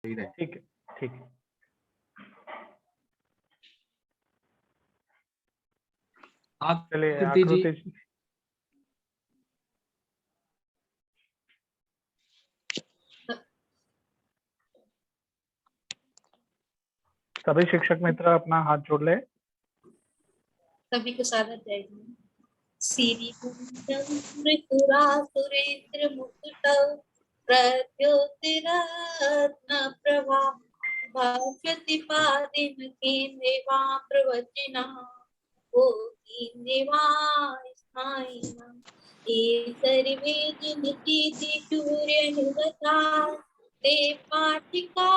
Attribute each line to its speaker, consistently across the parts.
Speaker 1: ठीक है, ठीक है। चलिए आकृति जी। सभी शिक्षक मित्र अपना हाथ जोड़ ले।
Speaker 2: सभी को स्वागत है। श्री सुरेंद्र मुकुट प्रद्योतिरत्न प्रभा भास्वति पादिन केन्द्रेवा प्रवचना सर्वे जिनकी सूर्य नुगता ते पाठिका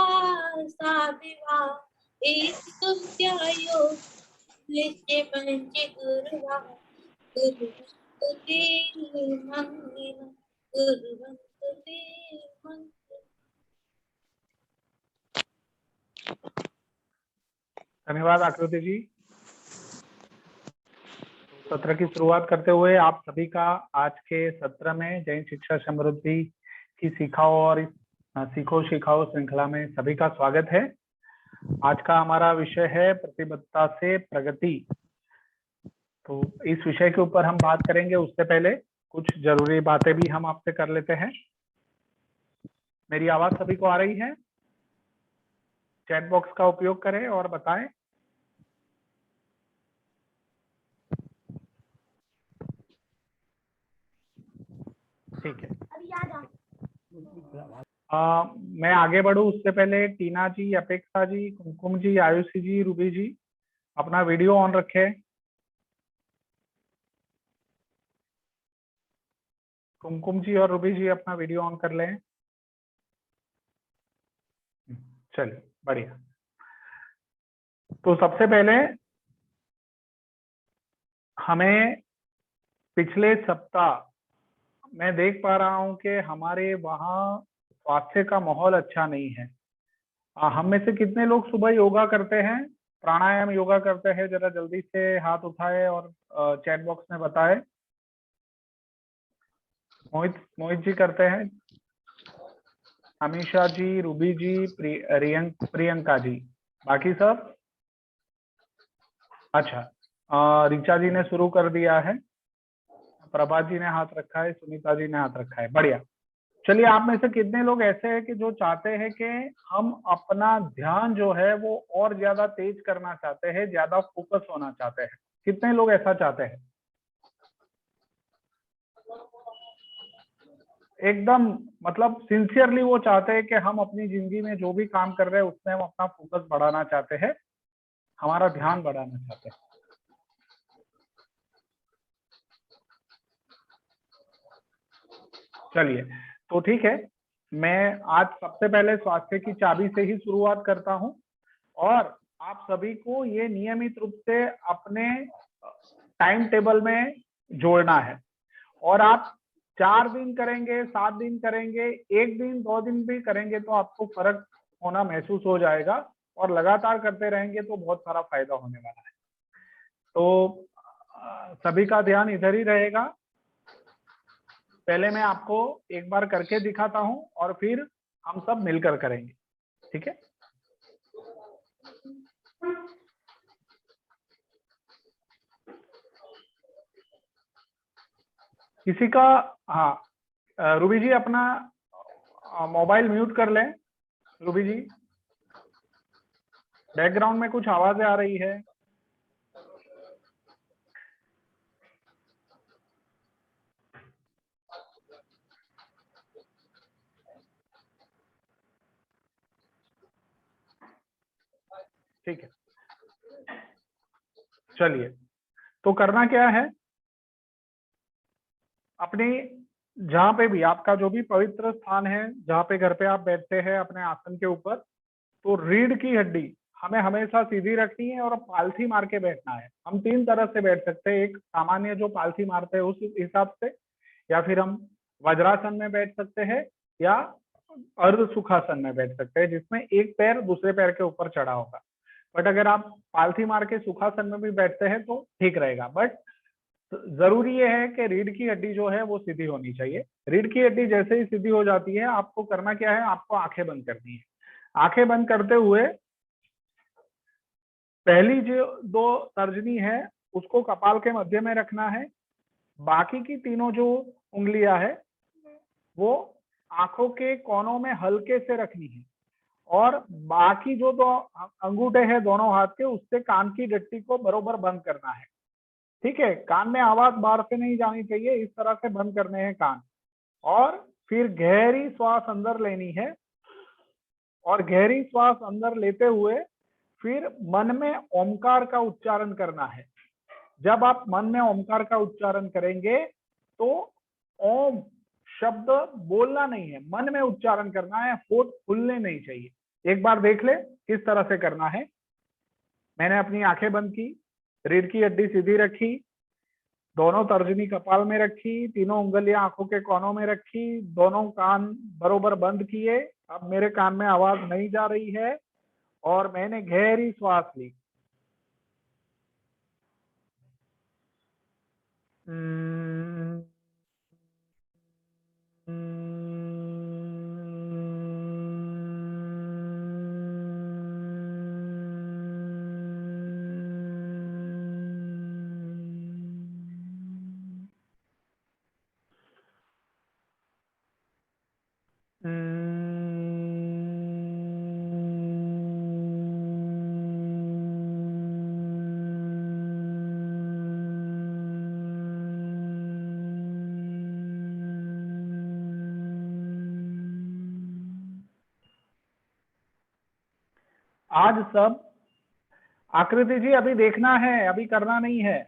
Speaker 2: साधिवा ध्यायो नित्य पंच गुरुवा गुरुवंतु ते मंगल गुरुवंतु ते मंगल।
Speaker 1: धन्यवाद आकृति जी। सत्र की शुरुआत करते हुए आप सभी का आज के सत्र में जैन शिक्षा समृद्धि की सिखाओ और सीखो सिखाओ श्रृंखला में सभी का स्वागत है। आज का हमारा विषय है प्रतिबद्धता से प्रगति। तो इस विषय के ऊपर हम बात करेंगे, उससे पहले कुछ जरूरी बातें भी हम आपसे कर लेते हैं। मेरी आवाज सभी को आ रही है? चैट बॉक्स का उपयोग करें और बताएं। ठीक है। मैं आगे बढ़ूं उससे पहले टीना जी, अपेक्षा जी, कुमकुम जी, आयुषी जी, रूबी जी अपना वीडियो ऑन रखें। कुमकुम जी और रूबी जी अपना वीडियो ऑन कर लें। चलिए बढ़िया। तो सबसे पहले हमें पिछले सप्ताह मैं देख पा रहा हूं कि हमारे वहाँ स्वास्थ्य का माहौल अच्छा नहीं है। हम में से कितने लोग सुबह योगा करते हैं, प्राणायाम योगा करते हैं? जरा जल्दी से हाथ उठाए और चैट बॉक्स में बताएं। मोहित जी करते हैं, अमीषा जी, रूबी जी, प्रियंका जी, बाकी सब? अच्छा, ऋचा जी ने शुरू कर दिया है, प्रभात जी ने हाथ रखा है, सुनीता जी ने हाथ रखा है, बढ़िया। चलिए, आप में से कितने लोग ऐसे हैं कि जो चाहते हैं कि हम अपना ध्यान जो है वो और ज्यादा तेज करना चाहते हैं, ज्यादा फोकस होना चाहते हैं? कितने लोग ऐसा चाहते हैं? एकदम मतलब सिंसियरली वो चाहते हैं कि हम अपनी जिंदगी में जो भी काम कर रहे हैं उसमें हम अपना फोकस बढ़ाना चाहते हैं, हमारा ध्यान बढ़ाना चाहते हैं। चलिए, तो ठीक है, मैं आज सबसे पहले स्वास्थ्य की चाबी से ही शुरुआत करता हूं और आप सभी को ये नियमित रूप से अपने टाइम टेबल में जोड़ना है। और आप 4 दिन करेंगे, 7 दिन करेंगे, 1 दिन 2 दिन भी करेंगे तो आपको फर्क होना महसूस हो जाएगा और लगातार करते रहेंगे तो बहुत सारा फायदा होने वाला है। तो सभी का ध्यान इधर ही रहेगा। पहले मैं आपको एक बार करके दिखाता हूं और फिर हम सब मिलकर करेंगे, ठीक है? किसी का? हाँ, रूबी जी अपना मोबाइल म्यूट कर लें। रूबी जी, बैकग्राउंड में कुछ आवाजें आ रही है। ठीक है, चलिए, तो करना क्या है, अपने जहां पे भी आपका जो भी पवित्र स्थान है, जहां पे घर पे आप बैठते हैं अपने आसन के ऊपर, तो रीढ़ की हड्डी हमें हमेशा सीधी रखनी है और पालथी मार के बैठना है। हम 3 तरह से बैठ सकते हैं, एक सामान्य जो पालथी मारते हैं उस हिसाब से, या फिर हम वज्रासन में बैठ सकते हैं या अर्ध सुखासन में बैठ सकते हैं जिसमें एक पैर दूसरे पैर के ऊपर चढ़ा होगा। बट अगर आप पालथी मार के सुखासन में भी बैठते हैं तो ठीक रहेगा। बट जरूरी ये है कि रीढ़ की हड्डी जो है वो सीधी होनी चाहिए। रीढ़ की हड्डी जैसे ही सीधी हो जाती है, आपको करना क्या है, आपको आंखें बंद करनी है। आंखें बंद करते हुए पहली जो 2 तर्जनी है उसको कपाल के मध्य में रखना है। बाकी की तीनों जो उंगलियां है वो आंखों के कोनों में हल्के से रखनी है और बाकी जो 2 अंगूठे हैं दोनों हाथ के उससे कान की डट्टी को बरोबर बंद करना है। ठीक है, कान में आवाज बाहर से नहीं जानी चाहिए, इस तरह से बंद करने हैं कान। और फिर गहरी श्वास अंदर लेनी है और गहरी श्वास अंदर लेते हुए फिर मन में ओमकार का उच्चारण करना है। जब आप मन में ओमकार का उच्चारण करेंगे तो ओम शब्द बोलना नहीं है, मन में उच्चारण करना है, होठ खुलने नहीं चाहिए। एक बार देख ले किस तरह से करना है। मैंने अपनी आंखें बंद की, रीढ़ की हड्डी सीधी रखी, दोनों तर्जनी कपाल में रखी, तीनों उंगलियां आंखों के कोनों में रखी, दोनों कान बरोबर बंद किए। अब मेरे कान में आवाज नहीं जा रही है और मैंने गहरी श्वास ली। आज सब आकृति जी अभी देखना है, अभी करना नहीं है।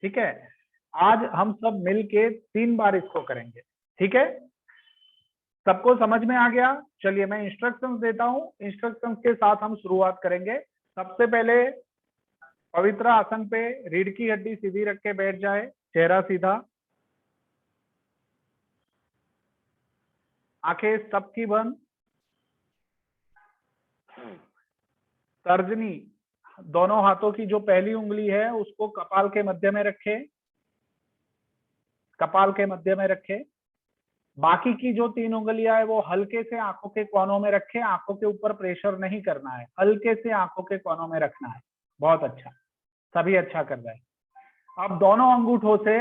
Speaker 1: ठीक है, आज हम सब मिलके 3 बार इसको करेंगे। ठीक है, सबको समझ में आ गया? चलिए मैं इंस्ट्रक्शंस देता हूं, इंस्ट्रक्शंस के साथ हम शुरुआत करेंगे। सबसे पहले पवित्र आसन पे रीढ़ की हड्डी सीधी रख के बैठ जाए, चेहरा सीधा, आंखें सबकी बंद, तर्जनी दोनों हाथों की जो पहली उंगली है उसको कपाल के मध्य में रखे, कपाल के मध्य में रखे। बाकी की जो 3 उंगलियां है वो हल्के से आंखों के कोनों में रखे, आंखों के ऊपर प्रेशर नहीं करना है, हल्के से आंखों के कोनों में रखना है। बहुत अच्छा, सभी अच्छा कर रहे हैं। अब दोनों अंगूठों से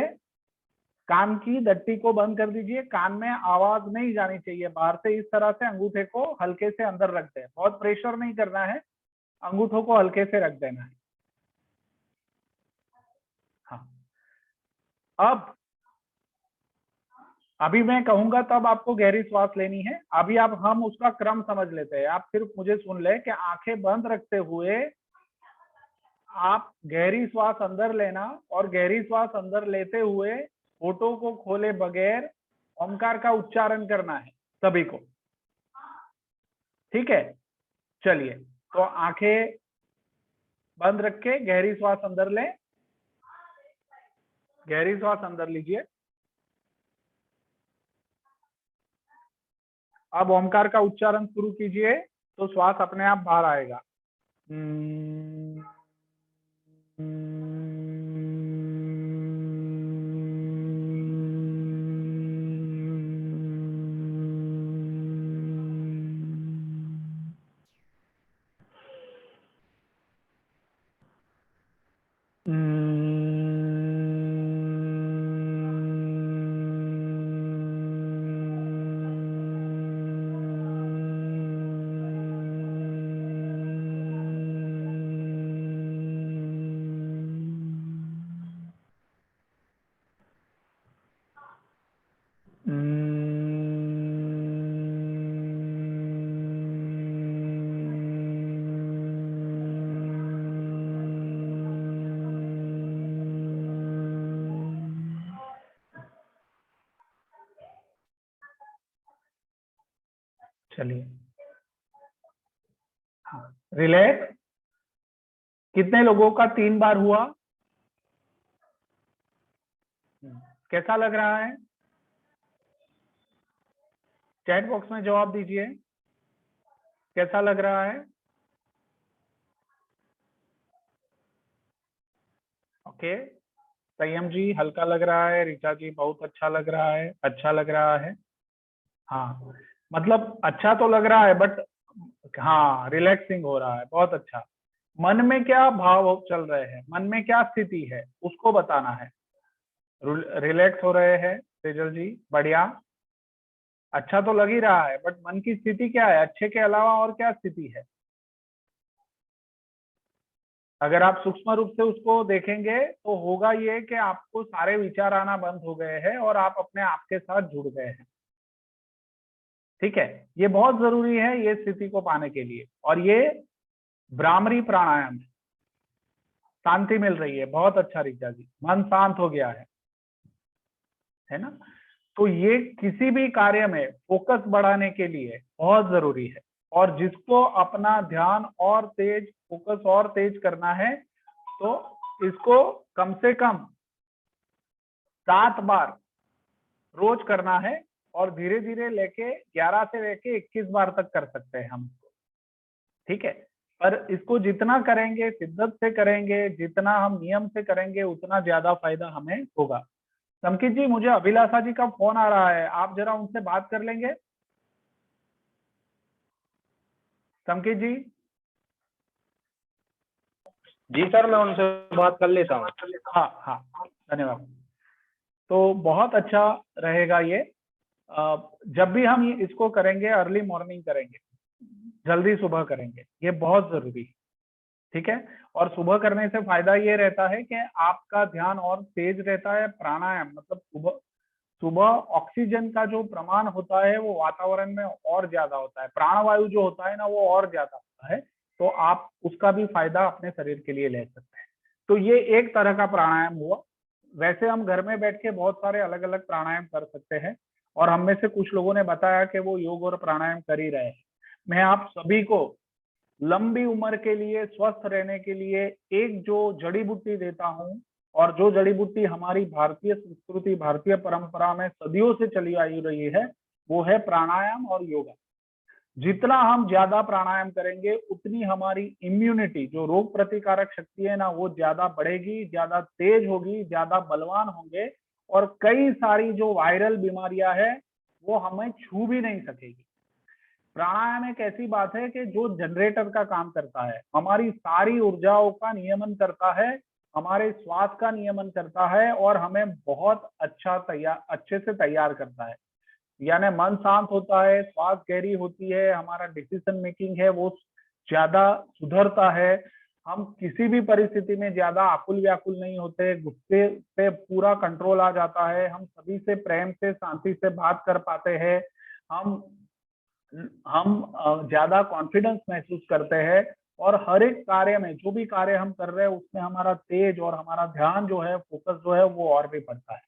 Speaker 1: कान की दट्टी को बंद कर दीजिए, कान में आवाज नहीं जानी चाहिए बाहर से। इस तरह से अंगूठे को हल्के से अंदर रख दें, बहुत प्रेशर नहीं करना है, अंगूठों को हल्के से रख देना है। हाँ, अब अभी मैं कहूंगा तब आपको गहरी श्वास लेनी है। अभी आप हम उसका क्रम समझ लेते हैं, आप सिर्फ मुझे सुन ले कि आंखें बंद रखते हुए आप गहरी श्वास अंदर लेना और गहरी श्वास अंदर लेते हुए होठों को खोले बगैर ओमकार का उच्चारण करना है सभी को। ठीक है, चलिए तो आंखें बंद रख के गहरी श्वास अंदर लें, गहरी श्वास अंदर लीजिए। अब ओमकार का उच्चारण शुरू कीजिए तो श्वास अपने आप बाहर आएगा। चलिए, हाँ, रिलैक्स। कितने लोगों का 3 बार हुआ? कैसा लग रहा है? चैट बॉक्स में जवाब दीजिए, कैसा लग रहा है? ओके, संयम जी हल्का लग रहा है, ऋचा जी बहुत अच्छा लग रहा है, अच्छा लग रहा है। हाँ, मतलब अच्छा तो लग रहा है बट हाँ, रिलैक्सिंग हो रहा है, बहुत अच्छा। मन में क्या भाव चल रहे हैं, मन में क्या स्थिति है, उसको बताना है। रिलैक्स हो रहे हैं तेजल जी, बढ़िया। अच्छा तो लग ही रहा है, बट मन की स्थिति क्या है, अच्छे के अलावा और क्या स्थिति है? अगर आप सूक्ष्म रूप से उसको देखेंगे तो होगा ये कि आपको सारे विचार आना बंद हो गए हैं और आप अपने आप के साथ जुड़ गए हैं। ठीक है, ये बहुत जरूरी है ये स्थिति को पाने के लिए, और ये भ्रामरी प्राणायाम है। शांति मिल रही है, बहुत अच्छा ऋचा जी, मन शांत हो गया है ना। तो ये किसी भी कार्य में फोकस बढ़ाने के लिए बहुत जरूरी है, और जिसको अपना ध्यान और तेज, फोकस और तेज करना है, तो इसको कम से कम 7 बार रोज करना है, और धीरे धीरे लेके 11 से लेके 21 बार तक कर सकते हैं हम इसको। ठीक है, पर इसको जितना करेंगे, शिद्दत से करेंगे, जितना हम नियम से करेंगे, उतना ज्यादा फायदा हमें होगा। संकित जी, मुझे अभिलाषा जी का फोन आ रहा है, आप जरा उनसे बात कर लेंगे। संकित जी।
Speaker 3: जी सर, मैं उनसे बात कर लेता हूँ।
Speaker 1: हाँ हाँ, धन्यवाद। तो बहुत अच्छा रहेगा ये, जब भी हम इसको करेंगे अर्ली मॉर्निंग करेंगे, जल्दी सुबह करेंगे, ये बहुत जरूरी है। ठीक है, और सुबह करने से फायदा ये रहता है कि आपका ध्यान और तेज रहता है। प्राणायाम मतलब सुबह सुबह ऑक्सीजन का जो प्रमाण होता है वो वातावरण में और ज्यादा होता है, प्राणवायु जो होता है ना वो और ज्यादा होता है, तो आप उसका भी फायदा अपने शरीर के लिए ले सकते हैं। तो ये एक तरह का प्राणायाम हुआ। वैसे हम घर में बैठ के बहुत सारे अलग अलग प्राणायाम कर सकते हैं, और हम में से कुछ लोगों ने बताया कि वो योग और प्राणायाम कर ही रहे हैं। मैं आप सभी को लंबी उम्र के लिए, स्वस्थ रहने के लिए एक जो जड़ी बूटी देता हूं, और जो जड़ी बूटी हमारी भारतीय संस्कृति, भारतीय परंपरा में सदियों से चली आई रही है, वो है प्राणायाम और योगा। जितना हम ज्यादा प्राणायाम करेंगे, उतनी हमारी इम्यूनिटी, जो रोग प्रतिकारक शक्ति है ना, वो ज्यादा बढ़ेगी, ज्यादा तेज होगी, ज्यादा बलवान होंगे, और कई सारी जो वायरल बीमारियां है वो हमें छू भी नहीं सकेगी। प्राणायाम एक ऐसी बात है कि जो जनरेटर का काम करता है, हमारी सारी ऊर्जाओं का नियमन करता है, हमारे श्वास का नियमन करता है, और हमें बहुत अच्छे से तैयार करता है। यानी मन शांत होता है, श्वास गहरी होती है, हमारा डिसीजन मेकिंग है वो ज्यादा सुधरता है, हम किसी भी परिस्थिति में ज्यादा आकुल व्याकुल नहीं होते, गुस्से पे पूरा कंट्रोल आ जाता है, हम सभी से प्रेम से, शांति से बात कर पाते हैं, हम ज्यादा कॉन्फिडेंस महसूस करते हैं, और हर एक कार्य में, जो भी कार्य हम कर रहे हैं उसमें हमारा तेज और हमारा ध्यान जो है, फोकस जो है वो और भी बढ़ता है।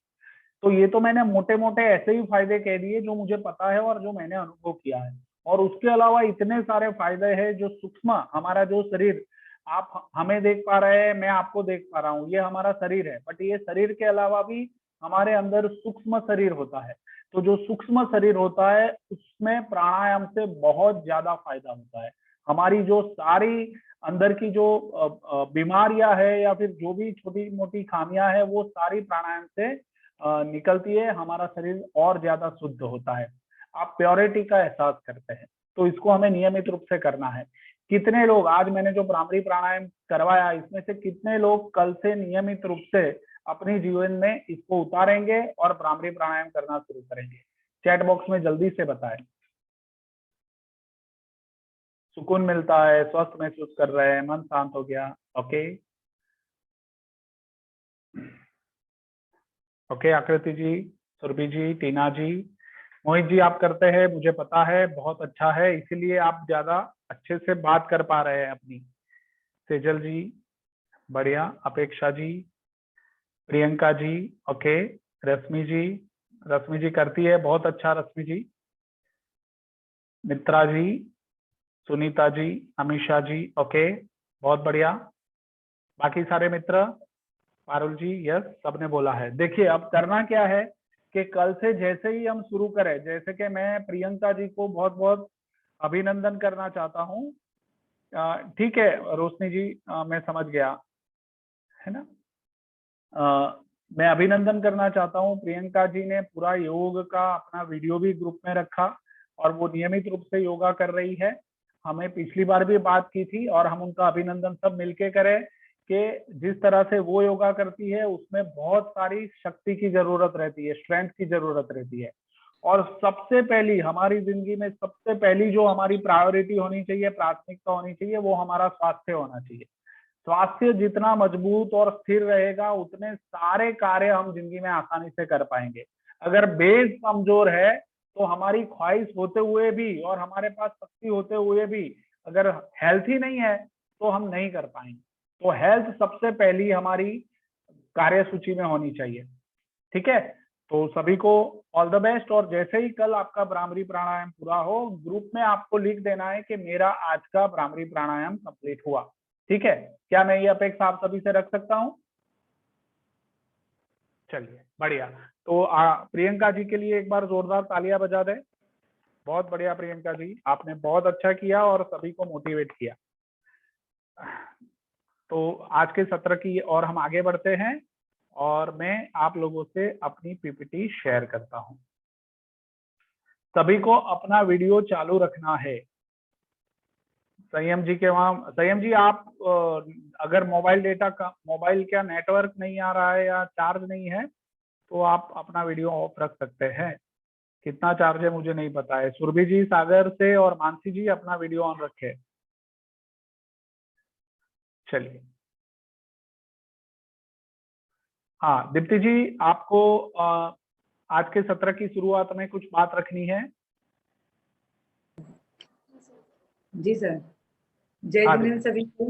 Speaker 1: तो ये तो मैंने मोटे मोटे ऐसे ही फायदे कह दिए जो मुझे पता है और जो मैंने अनुभव किया है, और उसके अलावा इतने सारे फायदे हैं जो सूक्ष्म, हमारा जो शरीर, आप हमें देख पा रहे हैं, मैं आपको देख पा रहा हूँ, ये हमारा शरीर है, बट ये शरीर के अलावा भी हमारे अंदर सूक्ष्म शरीर होता है। तो जो सूक्ष्म शरीर होता है उसमें प्राणायाम से बहुत ज्यादा फायदा होता है। हमारी जो सारी अंदर की जो बीमारियां है, या फिर जो भी छोटी मोटी खामियां है, वो सारी प्राणायाम से निकलती है, हमारा शरीर और ज्यादा शुद्ध होता है, आप प्योरिटी का एहसास करते हैं। तो इसको हमें नियमित रूप से करना है। कितने लोग, आज मैंने जो भ्रामरी प्राणायाम करवाया, इसमें से कितने लोग कल से नियमित रूप से अपने जीवन में इसको उतारेंगे और भ्रामरी प्राणायाम करना शुरू करेंगे? चैट बॉक्स में जल्दी से बताएं। सुकून मिलता है, स्वस्थ महसूस कर रहे हैं, मन शांत हो गया। ओके ओके, आकृति जी, सुरभि जी, टीना जी, मोहित जी, आप करते हैं, मुझे पता है, बहुत अच्छा है, इसीलिए आप ज्यादा अच्छे से बात कर पा रहे हैं अपनी। सेजल जी, बढ़िया। अपेक्षा जी, प्रियंका जी, ओके। रश्मि जी, रश्मि जी करती है, बहुत अच्छा रश्मि जी। मित्रा जी, सुनीता जी, अमीषा जी, ओके, बहुत बढ़िया। बाकी सारे मित्र, पारुल जी, यस, सबने बोला है। देखिए अब करना क्या है कि कल से जैसे ही हम शुरू करें, जैसे कि मैं प्रियंका जी को बहुत बहुत अभिनंदन करना चाहता हूँ। ठीक है रोशनी जी, मैं समझ गया, है ना। मैं अभिनंदन करना चाहता हूँ, प्रियंका जी ने पूरा योग का अपना वीडियो भी ग्रुप में रखा, और वो नियमित रूप से योगा कर रही है। हमें पिछली बार भी बात की थी और हम उनका अभिनंदन सब मिलके करें कि जिस तरह से वो योगा करती है उसमें बहुत सारी शक्ति की जरूरत रहती है, स्ट्रेंथ की जरूरत रहती है। और सबसे पहली हमारी जिंदगी में सबसे पहली जो हमारी प्रायोरिटी होनी चाहिए, प्राथमिकता होनी चाहिए, वो हमारा स्वास्थ्य होना चाहिए। स्वास्थ्य जितना मजबूत और स्थिर रहेगा उतने सारे कार्य हम जिंदगी में आसानी से कर पाएंगे। अगर बेस कमजोर है तो हमारी ख्वाहिश होते हुए भी और हमारे पास शक्ति होते हुए भी अगर हेल्थ ही नहीं है तो हम नहीं कर पाएंगे। तो हेल्थ सबसे पहली हमारी कार्य सूची में होनी चाहिए। ठीक है, तो सभी को ऑल द बेस्ट। और जैसे ही कल आपका भ्रामरी प्राणायाम पूरा हो, ग्रुप में आपको लिख देना है कि मेरा आज का भ्रामरी प्राणायाम कंप्लीट हुआ। ठीक है, क्या मैं ये अपेक्षा आप सभी से रख सकता हूं? चलिए बढ़िया। तो प्रियंका जी के लिए एक बार जोरदार तालियां बजा दें। बहुत बढ़िया प्रियंका जी, आपने बहुत अच्छा किया और सभी को मोटिवेट किया। तो आज के सत्र की और हम आगे बढ़ते हैं और मैं आप लोगों से अपनी पीपीटी शेयर करता हूं। सभी को अपना वीडियो चालू रखना है। संयम जी के वहां, संयम जी आप अगर मोबाइल का नेटवर्क नहीं आ रहा है या चार्ज नहीं है तो आप अपना वीडियो ऑफ रख सकते हैं। कितना चार्ज है मुझे नहीं पता है। सुरभि जी, सागर से और मानसी जी अपना वीडियो ऑन रखे। चलिए, हाँ दीप्ति जी, आपको आज के सत्र की शुरुआत में कुछ बात रखनी है।
Speaker 4: जी सर। जय
Speaker 1: हाँ
Speaker 4: जिनेन्द्र सभी को।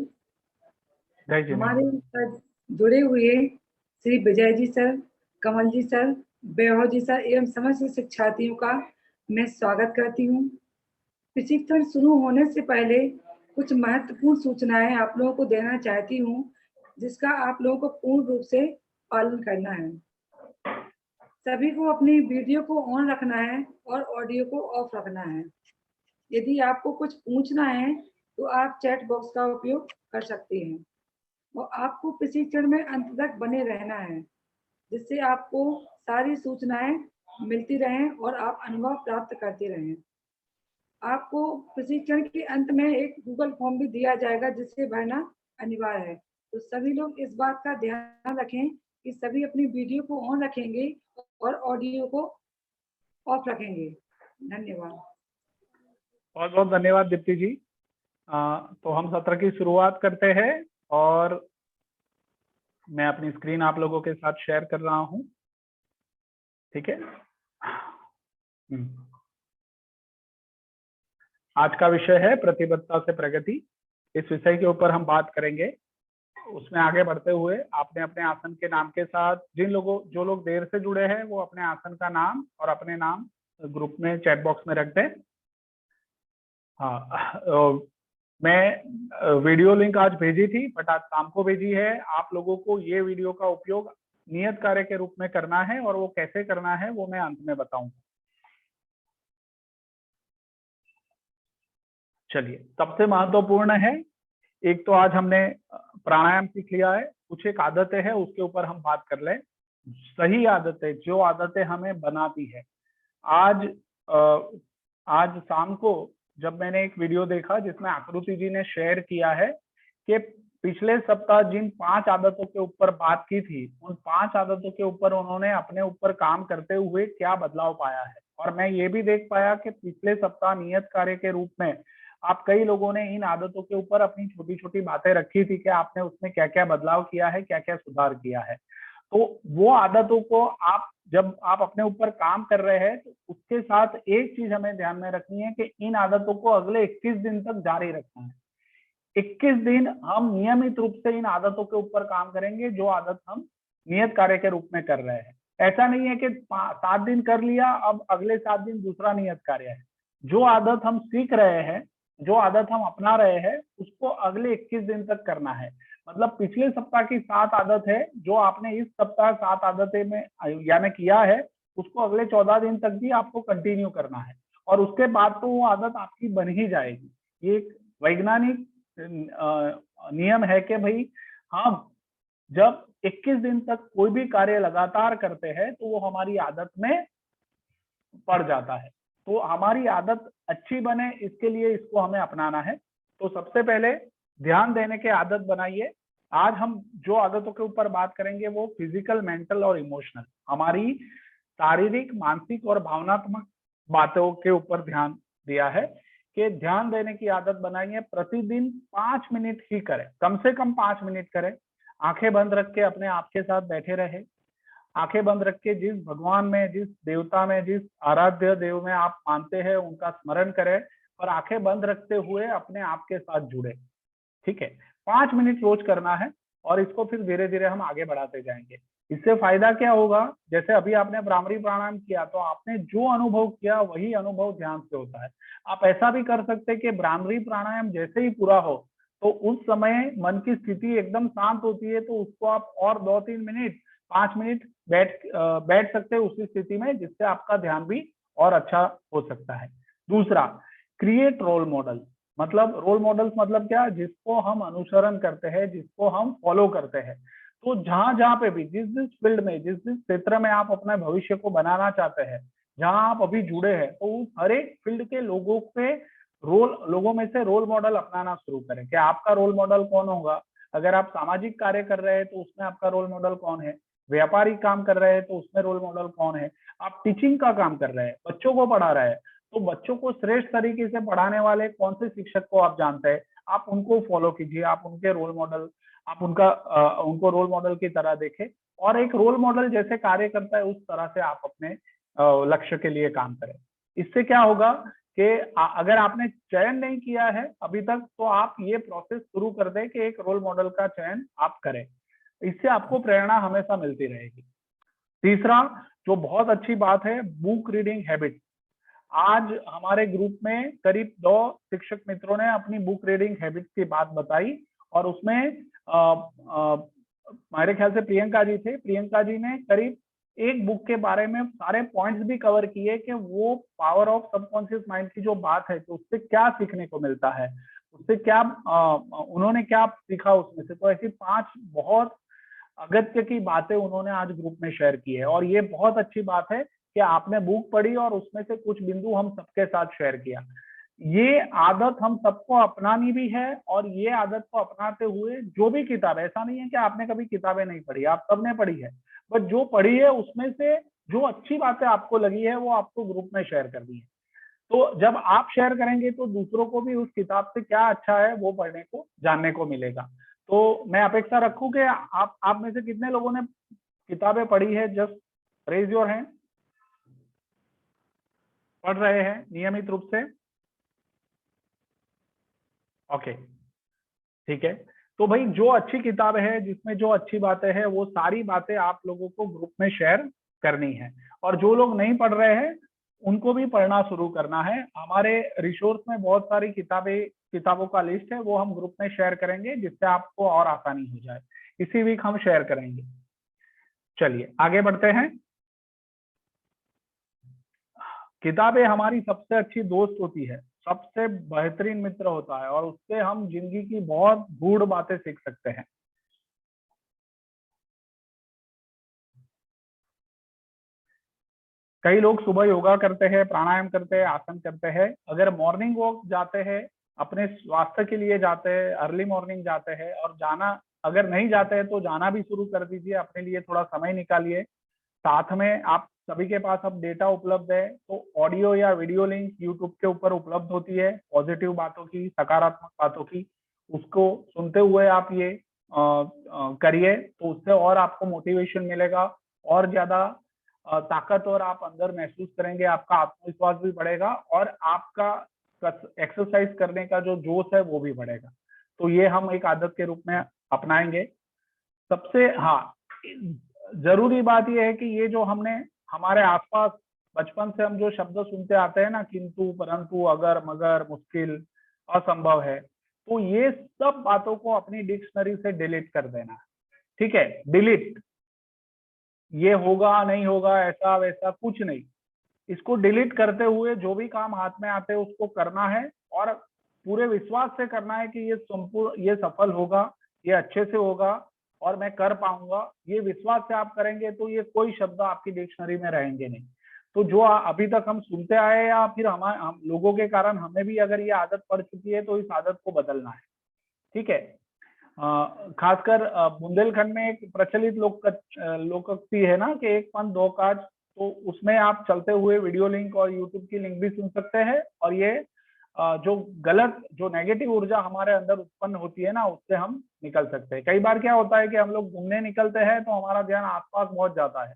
Speaker 1: जय जी।
Speaker 4: हमारे साथ जुड़े हुए श्री विजय जी सर, कमल जी सर, वैभव जी सर एवं समस्त शिक्षार्थियों का मैं स्वागत करती हूँ। प्रशिक्षण शुरू होने से पहले कुछ महत्वपूर्ण सूचनाएं आप लोगों को देना चाहती हूँ, जिसका आप लोगों को पूर्ण रूप से पालन करना है। सभी को अपनी वीडियो को ऑन रखना है और ऑडियो को ऑफ रखना है। यदि आपको कुछ पूछना है तो आप चैट बॉक्स का उपयोग कर सकते हैं और आपको प्रशिक्षण में अंत तक बने रहना है, जिससे आपको सारी सूचनाएं मिलती रहें और आप अनुभव प्राप्त करते रहें। आपको प्रशिक्षण के अंत में एक गूगल फॉर्म भी दिया जाएगा जिसे भरना अनिवार्य है। तो सभी लोग इस बात का ध्यान रखें कि सभी अपनी वीडियो को ऑन रखेंगे और ऑडियो को ऑफ रखेंगे। धन्यवाद।
Speaker 1: बहुत बहुत धन्यवाद दीप्ति जी। तो हम सत्र की शुरुआत करते हैं और मैं अपनी स्क्रीन आप लोगों के साथ शेयर कर रहा हूं। ठीक है, आज का विषय है प्रतिबद्धता से प्रगति। इस विषय के ऊपर हम बात करेंगे। उसमें आगे बढ़ते हुए आपने अपने आसन के नाम के साथ जो लोग देर से जुड़े हैं वो अपने आसन का नाम और अपने नाम ग्रुप में चैट बॉक्स में रख दें। हाँ, मैं वीडियो लिंक आज भेजी थी बट आज शाम को भेजी है। आप लोगों को ये वीडियो का उपयोग नियत कार्य के रूप में करना है और वो कैसे करना है वो मैं अंत में बताऊंगा। चलिए, सबसे महत्वपूर्ण है, एक तो आज हमने प्राणायाम सीख लिया है, कुछ एक आदतें हैं उसके ऊपर हम बात कर लें। सही आदतें, जो आदतें हमें बनाती है। आज शाम को जब मैंने एक वीडियो देखा जिसमें आकृति जी ने शेयर किया है कि पिछले सप्ताह जिन 5 आदतों के ऊपर बात की थी, उन 5 आदतों के ऊपर उन्होंने अपने ऊपर काम करते हुए क्या बदलाव पाया है। और मैं ये भी देख पाया कि पिछले सप्ताह नियत कार्य के रूप में आप कई लोगों ने इन आदतों के ऊपर अपनी छोटी छोटी बातें रखी थी कि आपने उसमें क्या क्या बदलाव किया है, क्या क्या सुधार किया है। तो वो आदतों को जब आप अपने ऊपर काम कर रहे हैं तो उसके साथ एक चीज हमें ध्यान में रखनी है कि इन आदतों को अगले 21 दिन तक जारी रखना है। 21 दिन हम नियमित रूप से इन आदतों के ऊपर काम करेंगे, जो आदत हम नियत कार्य के रूप में कर रहे हैं। ऐसा नहीं है कि 7 दिन कर लिया, अब अगले 7 दिन दूसरा नियत कार्य है। जो आदत हम सीख रहे हैं, जो आदत हम अपना रहे हैं, उसको अगले 21 दिन तक करना है। मतलब पिछले सप्ताह की 7 आदत है जो आपने इस सप्ताह 7 आदतें में यानी किया है, उसको अगले 14 दिन तक भी आपको कंटिन्यू करना है और उसके बाद तो वो आदत आपकी बन ही जाएगी। ये एक वैज्ञानिक नियम है कि भाई हम जब 21 दिन तक कोई भी कार्य लगातार करते हैं तो वो हमारी आदत में पड़ जाता है। तो हमारी आदत अच्छी बने इसके लिए इसको हमें अपनाना है। तो सबसे पहले ध्यान देने की आदत बनाइए। आज हम जो आदतों के ऊपर बात करेंगे वो फिजिकल, मेंटल और इमोशनल, हमारी शारीरिक, मानसिक और भावनात्मक बातों के ऊपर ध्यान दिया है कि ध्यान देने की आदत बनाइए। प्रतिदिन 5 मिनट ही करें, कम से कम 5 मिनट करें। आंखें बंद रख के अपने आप के साथ बैठे रहे। आंखें बंद रख के जिस भगवान में, जिस देवता में, जिस आराध्य देव में आप मानते हैं उनका स्मरण करें और आंखें बंद रखते हुए अपने आप के साथ जुड़े। ठीक है, 5 मिनट रोज करना है और इसको फिर धीरे धीरे हम आगे बढ़ाते जाएंगे। इससे फायदा क्या होगा, जैसे अभी आपने भ्रामरी प्राणायाम किया तो आपने जो अनुभव किया वही अनुभव ध्यान से होता है। आप ऐसा भी कर सकते हैं कि भ्रामरी प्राणायाम जैसे ही पूरा हो तो उस समय मन की स्थिति एकदम शांत होती है, तो उसको आप और 2-3 मिनट, 5 मिनट बैठ सकते हैं उसी स्थिति में, जिससे आपका ध्यान भी और अच्छा हो सकता है। दूसरा, क्रिएट रोल मॉडल। मतलब रोल मॉडल्स मतलब क्या, जिसको हम अनुसरण करते हैं, जिसको हम फॉलो करते हैं। तो जहां जहां पे भी, जिस जिस फील्ड में, जिस जिस क्षेत्र में आप अपने भविष्य को बनाना चाहते हैं, जहां आप अभी जुड़े हैं, तो उस हर एक फील्ड के लोगों में से रोल मॉडल अपनाना शुरू करें कि आपका रोल मॉडल कौन होगा। अगर आप सामाजिक कार्य कर रहे हैं तो उसमें आपका रोल मॉडल कौन है, व्यापारिक काम कर रहे हैं तो उसमें रोल मॉडल कौन है, आप टीचिंग का काम कर रहे हैं, बच्चों को पढ़ा रहे हैं, तो बच्चों को श्रेष्ठ तरीके से पढ़ाने वाले कौन से शिक्षक को आप जानते हैं, आप उनको फॉलो कीजिए, आप उनके रोल मॉडल, आप उनको रोल मॉडल की तरह देखें और एक रोल मॉडल जैसे कार्य करता है उस तरह से आप अपने लक्ष्य के लिए काम करें। इससे क्या होगा कि अगर आपने चयन नहीं किया है अभी तक तो आप ये प्रोसेस शुरू कर दें कि एक रोल मॉडल का चयन आप करें। इससे आपको प्रेरणा हमेशा मिलती रहेगी। तीसरा, जो बहुत अच्छी बात है, बुक रीडिंग हैबिट। आज हमारे ग्रुप में करीब 2 शिक्षक मित्रों ने अपनी बुक रीडिंग हैबिट की बात बताई और उसमें मेरे ख्याल से प्रियंका जी थे। प्रियंका जी ने करीब एक बुक के बारे में सारे पॉइंट्स भी कवर किए कि वो पावर ऑफ सबकॉन्शियस माइंड की जो बात है, तो उससे क्या सीखने को मिलता है, उससे क्या उन्होंने क्या सीखा उसमें से। तो ऐसी 5 बहुत अगत्य की बातें उन्होंने आज ग्रुप में शेयर की है और ये बहुत अच्छी बात है कि आपने बुक पढ़ी और उसमें से कुछ बिंदु हम सबके साथ शेयर किया। ये आदत हम सबको अपनानी भी है और ये आदत को अपनाते हुए जो भी किताब, ऐसा नहीं है कि आपने कभी किताबें नहीं पढ़ी, आप सबने पढ़ी है, बट जो पढ़ी है उसमें से जो अच्छी बातें आपको लगी है वो आपको ग्रुप में शेयर करनी है। तो जब आप शेयर करेंगे तो दूसरों को भी उस किताब से क्या अच्छा है वो पढ़ने को, जानने को मिलेगा। तो मैं अपेक्षा रखूं कि आप में से कितने लोगों ने किताबें पढ़ी है, जस्ट रेज योर हैंड। पढ़ रहे हैं नियमित रूप से? ओके, ठीक है। तो भाई जो अच्छी किताब है, जिसमें जो अच्छी बातें हैं, वो सारी बातें आप लोगों को ग्रुप में शेयर करनी है और जो लोग नहीं पढ़ रहे हैं उनको भी पढ़ना शुरू करना है। हमारे रिसोर्स में बहुत सारी किताबों का लिस्ट है, वो हम ग्रुप में शेयर करेंगे जिससे आपको और आसानी हो जाए। इसी वीक हम शेयर करेंगे। चलिए आगे बढ़ते हैं। किताबें हमारी सबसे अच्छी दोस्त होती है, सबसे बेहतरीन मित्र होता है और उससे हम जिंदगी की बहुत गूढ़ बातें सीख सकते हैं। कई लोग सुबह योगा करते हैं, प्राणायाम करते हैं, आसन करते हैं। अगर मॉर्निंग वॉक जाते हैं, अपने स्वास्थ्य के लिए जाते हैं, अर्ली मॉर्निंग जाते हैं और अगर नहीं जाते हैं तो जाना भी शुरू कर दीजिए, अपने लिए थोड़ा समय निकालिए। साथ में आप सभी के पास अब डेटा उपलब्ध है, तो ऑडियो या वीडियो लिंक यूट्यूब के ऊपर उपलब्ध होती है पॉजिटिव बातों की, सकारात्मक बातों की। उसको सुनते हुए आप ये करिए, तो उससे और आपको मोटिवेशन मिलेगा और ज्यादा ताकत और आप अंदर महसूस करेंगे, आपका आत्मविश्वास भी बढ़ेगा और आपका एक्सरसाइज करने का जो जोश है वो भी बढ़ेगा। तो ये हम एक आदत के रूप में अपनाएंगे। सबसे जरूरी बात यह है कि ये जो हमने हमारे आसपास बचपन से हम जो शब्द सुनते आते हैं ना, किंतु, परंतु, अगर, मगर, मुश्किल, असंभव है, तो ये सब बातों को अपनी डिक्शनरी से डिलीट कर देना। ठीक है, डिलीट। ये होगा नहीं होगा, ऐसा वैसा कुछ नहीं, इसको डिलीट करते हुए जो भी काम हाथ में आते हैं उसको करना है और पूरे विश्वास से करना है कि ये सफल होगा, ये अच्छे से होगा और मैं कर पाऊंगा। ये विश्वास से आप करेंगे तो ये कोई शब्द आपकी डिक्शनरी में रहेंगे नहीं। तो जो अभी तक हम सुनते आए या फिर हम लोगों के कारण हमें भी अगर ये आदत पड़ चुकी है तो इस आदत को बदलना है। ठीक है। खासकर बुंदेलखंड में एक प्रचलित लोकोक्ति है ना कि एक पंथ दो काज, तो उसमें आप चलते हुए वीडियो लिंक और यूट्यूब की लिंक भी सुन सकते हैं। और ये जो गलत, जो नेगेटिव ऊर्जा हमारे अंदर उत्पन्न होती है ना, उससे हम निकल सकते हैं। कई बार क्या होता है कि हम लोग घूमने निकलते हैं तो हमारा ध्यान आसपास बहुत जाता है,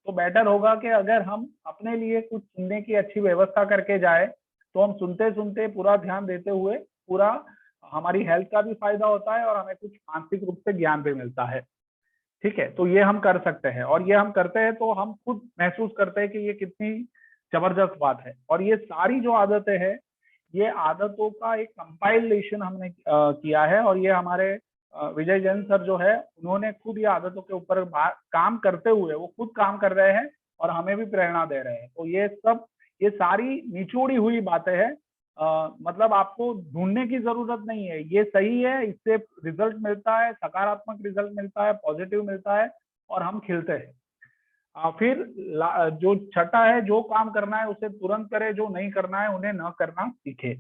Speaker 1: तो बेटर होगा कि अगर हम अपने लिए कुछ सुनने की अच्छी व्यवस्था करके जाए तो हम सुनते सुनते पूरा ध्यान देते हुए पूरा हमारी हेल्थ का भी फायदा होता है और हमें कुछ मानसिक रूप से ज्ञान भी मिलता है। ठीक है, तो ये हम कर सकते हैं और ये हम करते हैं तो हम खुद महसूस करते हैं कि ये कितनी जबरदस्त बात है। और ये सारी जो आदतें हैं, ये आदतों का एक कंपाइलेशन हमने किया है और ये हमारे विजय जैन सर जो है उन्होंने खुद ये आदतों के ऊपर काम करते हुए वो खुद काम कर रहे हैं और हमें भी प्रेरणा दे रहे हैं। तो ये सारी निचोड़ी हुई बातें हैं। मतलब आपको ढूंढने की जरूरत नहीं है, ये सही है, इससे रिजल्ट मिलता है, सकारात्मक रिजल्ट मिलता है, पॉजिटिव मिलता है और हम खिलते हैं। फिर जो छठा है, जो काम करना है उसे तुरंत करे, जो नहीं करना है उन्हें न करना सीखे।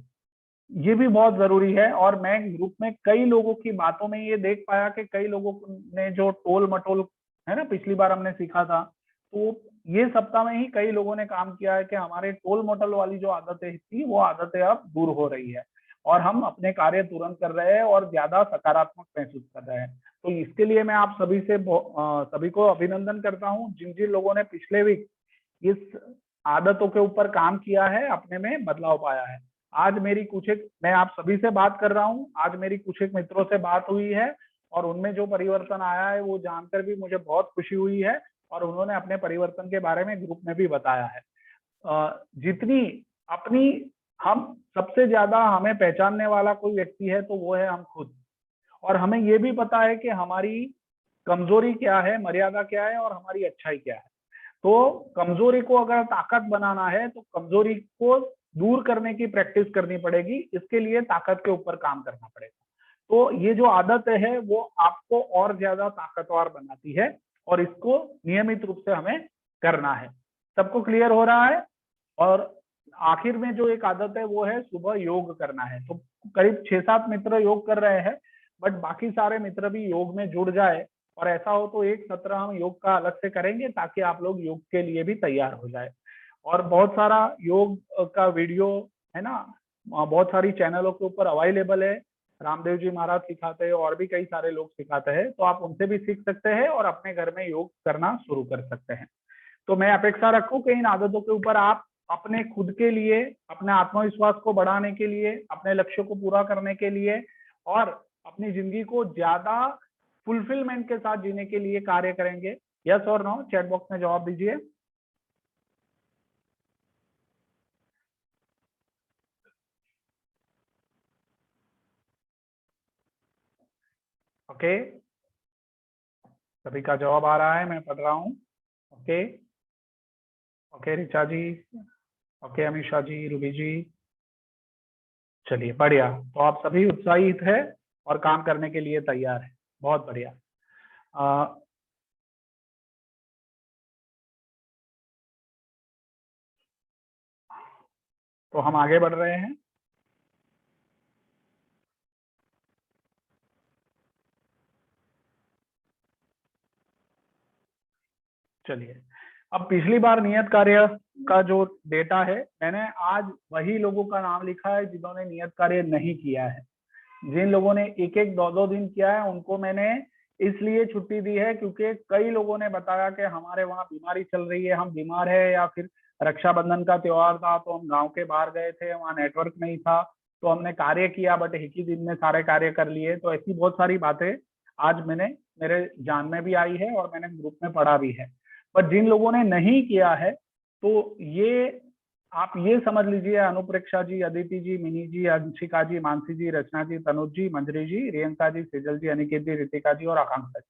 Speaker 1: ये भी बहुत जरूरी है। और मैं ग्रुप में कई लोगों की बातों में ये देख पाया कि कई लोगों ने जो टोल मटोल है ना, पिछली बार हमने सीखा था, तो ये सप्ताह में ही कई लोगों ने काम किया है कि हमारे टोल मटोल वाली जो आदतें थी वो आदतें अब दूर हो रही है और हम अपने कार्य तुरंत कर रहे हैं और ज्यादा सकारात्मक महसूस कर रहे हैं। तो इसके लिए मैं आप सभी को अभिनंदन करता हूँ जिन जिन लोगों ने पिछले वीक इस आदतों के ऊपर काम किया है, अपने में बदलाव पाया है। आज मैं आप सभी से बात कर रहा हूँ, आज मेरी कुछ एक मित्रों से बात हुई है और उनमें जो परिवर्तन आया है वो जानकर भी मुझे बहुत खुशी हुई है और उन्होंने अपने परिवर्तन के बारे में ग्रुप में भी बताया है। जितनी अपनी हम सबसे ज्यादा हमें पहचानने वाला कोई व्यक्ति है तो वो है हम खुद। और हमें ये भी पता है कि हमारी कमजोरी क्या है, मर्यादा क्या है और हमारी अच्छाई क्या है। तो कमजोरी को अगर ताकत बनाना है तो कमजोरी को दूर करने की प्रैक्टिस करनी पड़ेगी, इसके लिए ताकत के ऊपर काम करना पड़ेगा। तो ये जो आदत है वो आपको और ज्यादा ताकतवर बनाती है और इसको नियमित रूप से हमें करना है। सबको क्लियर हो रहा है? और आखिर में जो एक आदत है वो है सुबह योग करना है। तो करीब 6-7 मित्र योग कर रहे हैं, बट बाकी सारे मित्र भी योग में जुड़ जाए और ऐसा हो तो एक सत्र हम योग का अलग से करेंगे ताकि आप लोग योग के लिए भी तैयार हो जाए। और बहुत सारा योग का वीडियो है ना, बहुत सारी चैनलों के ऊपर अवेलेबल है। रामदेव जी महाराज सिखाते हैं और भी कई सारे लोग सिखाते हैं, तो आप उनसे भी सीख सकते हैं और अपने घर में योग करना शुरू कर सकते हैं। तो मैं अपेक्षा रखूं कि इन आदतों के ऊपर आप अपने खुद के लिए, अपने आत्मविश्वास को बढ़ाने के लिए, अपने लक्ष्य को पूरा करने के लिए और अपनी जिंदगी को ज्यादा फुलफिलमेंट के साथ जीने के लिए कार्य करेंगे। यस और नो चैट बॉक्स में जवाब दीजिए। ओके, सभी का जवाब आ रहा है, मैं पढ़ रहा हूँ। ओके ओके ऋचा जी, ओके अमीषा जी, रूबी जी, चलिए बढ़िया। तो आप सभी उत्साहित है और काम करने के लिए तैयार है, बहुत बढ़िया। तो हम आगे बढ़ रहे हैं। चलिए, अब पिछली बार नियत कार्य का जो डेटा है, मैंने आज वही लोगों का नाम लिखा है जिन्होंने नियत कार्य नहीं किया है। जिन लोगों ने 1-1, 2-2 दिन किया है उनको मैंने इसलिए छुट्टी दी है क्योंकि कई लोगों ने बताया कि हमारे वहाँ बीमारी चल रही है, हम बीमार है, या फिर रक्षाबंधन का त्योहार था तो हम गांव के बाहर गए थे, वहाँ नेटवर्क नहीं था, तो हमने कार्य किया बट एक ही दिन में सारे कार्य कर लिए। तो ऐसी बहुत सारी बातें आज मेरे जान में भी आई है और मैंने ग्रुप में पढ़ा भी है। पर जिन लोगों ने नहीं किया है तो ये आप ये समझ लीजिए, अनुप्रेक्षा जी, अदिति जी, मिनी जी, अंशिका जी, मानसी जी, रचना जी, तनुज जी, मंजरी जी, रियंका जी, सेजल जी, अनिकेत जी, रितिका जी और आकांक्षा जी,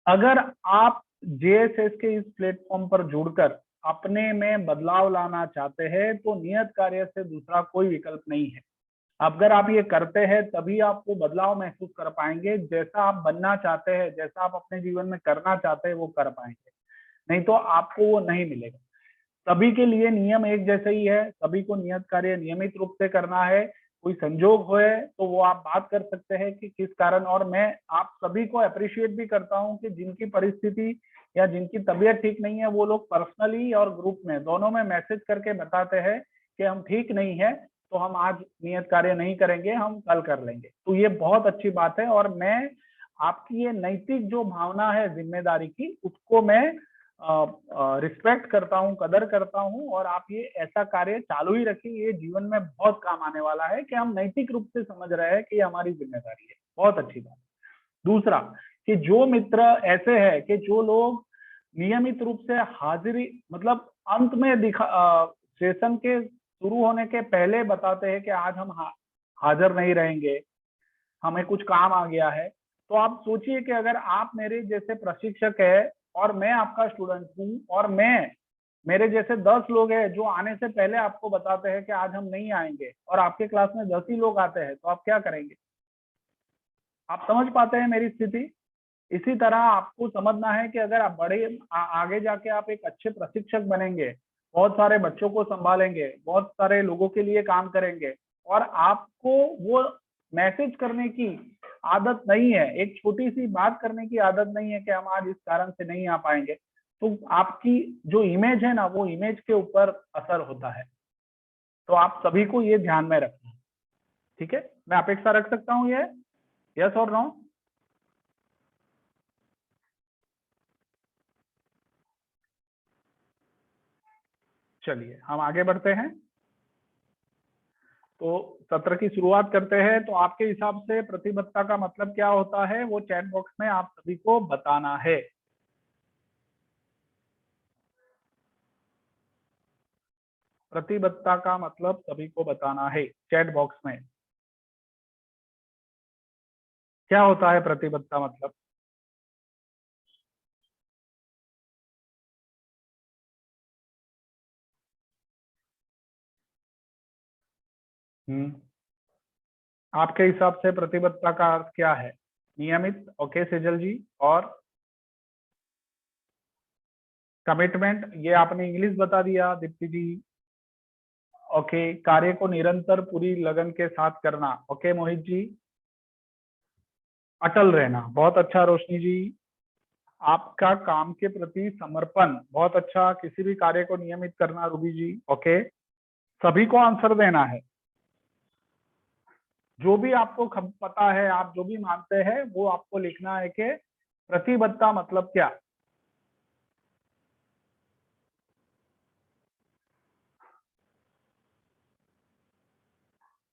Speaker 1: अगर आप जेएसएस के इस प्लेटफॉर्म पर जुड़कर अपने में बदलाव लाना चाहते हैं तो नियत कार्य से दूसरा कोई विकल्प नहीं है। अगर आप ये करते हैं तभी आपको बदलाव महसूस कर पाएंगे। जैसा आप बनना चाहते हैं, जैसा आप अपने जीवन में करना चाहते हैं वो कर पाएंगे, नहीं तो आपको वो नहीं मिलेगा। सभी के लिए नियम एक जैसे ही है, सभी को नियत कार्य नियमित रूप से करना है। कोई संजोग होए तो वो आप बात कर सकते हैं कि किस कारण, और मैं आप सभी को अप्रिशिएट भी करता हूं कि जिनकी परिस्थिति या जिनकी तबीयत ठीक नहीं है वो लोग पर्सनली और ग्रुप में दोनों में मैसेज करके बताते हैं कि हम ठीक नहीं है तो हम आज नियत कार्य नहीं करेंगे, हम कल कर लेंगे। तो ये बहुत अच्छी बात है, और मैं आपकी ये नैतिक जो भावना है जिम्मेदारी की, उसको मैं रिस्पेक्ट करता हूँ, कदर करता हूँ, और आप ये ऐसा कार्य चालू ही रखिए। ये जीवन में बहुत काम आने वाला है कि हम नैतिक रूप से समझ रहे हैं कि ये हमारी जिम्मेदारी है। बहुत अच्छी बात। दूसरा, कि जो मित्र ऐसे है कि जो लोग नियमित रूप से हाजिरी, मतलब अंत में सेशन के शुरू होने के पहले बताते हैं कि आज हम हाजिर नहीं रहेंगे, हमें कुछ काम आ गया है। तो आप सोचिए कि अगर आप मेरे जैसे प्रशिक्षक है और मैं आपका स्टूडेंट हूँ, और मेरे जैसे 10 लोग हैं जो आने से पहले आपको बताते हैं कि आज हम नहीं आएंगे, और आपके क्लास में 10 ही लोग आते हैं, तो आप क्या करेंगे? आप समझ पाते हैं मेरी स्थिति? इसी तरह आपको समझना है कि अगर आप आगे जाके आप एक अच्छे प्रशिक्षक बनेंगे, बहुत सारे बच्चों को संभालेंगे, बहुत सारे लोगों के लिए काम करेंगे, और आपको वो मैसेज करने की आदत नहीं है, एक छोटी सी बात करने की आदत नहीं है कि हम आज इस कारण से नहीं आ पाएंगे, तो आपकी जो इमेज है ना, वो इमेज के ऊपर असर होता है। तो आप सभी को ये ध्यान में रखना, ठीक है? मैं अपेक्षा रख सकता हूँ ये, यस और नो? चलिए हम आगे बढ़ते हैं। तो सत्र की शुरुआत करते हैं। तो आपके हिसाब से प्रतिबद्धता का मतलब क्या होता है, वो चैट बॉक्स में आप सभी को बताना है। प्रतिबद्धता का मतलब सभी को बताना है चैट बॉक्स में। क्या होता है प्रतिबद्धता मतलब? आपके हिसाब से प्रतिबद्धता का अर्थ क्या है? नियमित, ओके सेजल जी, और कमिटमेंट, ये आपने इंग्लिश बता दिया दीप्ति जी। ओके, कार्य को निरंतर पूरी लगन के साथ करना, ओके मोहित जी। अटल रहना, बहुत अच्छा रोशनी जी। आपका काम के प्रति समर्पण, बहुत अच्छा। किसी भी कार्य को नियमित करना, रूबी जी, ओके। सभी को आंसर देना है, जो भी आपको पता है, आप जो भी मानते हैं वो आपको लिखना है कि प्रतिबद्धता मतलब क्या।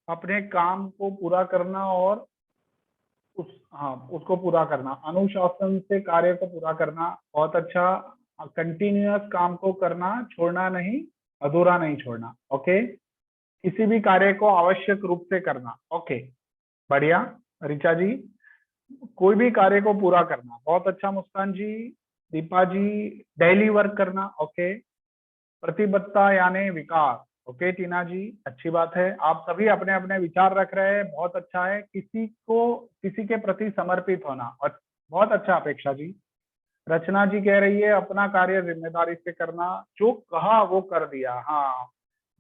Speaker 1: अपने काम को पूरा करना और उसको पूरा करना, अनुशासन से कार्य को पूरा करना, बहुत अच्छा। कंटिन्यूअस काम को करना, छोड़ना नहीं, अधूरा नहीं छोड़ना, ओके। किसी भी कार्य को आवश्यक रूप से करना, ओके, बढ़िया। ऋचा जी, कोई भी कार्य को पूरा करना, बहुत अच्छा। मुस्कान जी, दीपा जी, डेली वर्क करना, ओके। प्रतिबद्धता यानी विकास, ओके। टीना जी, अच्छी बात है, आप सभी अपने अपने विचार रख रहे हैं, बहुत अच्छा है। किसी के प्रति समर्पित होना, और बहुत अच्छा। अपेक्षा जी, रचना जी कह रही है अपना कार्य जिम्मेदारी से करना, जो कहा वो कर दिया। हाँ,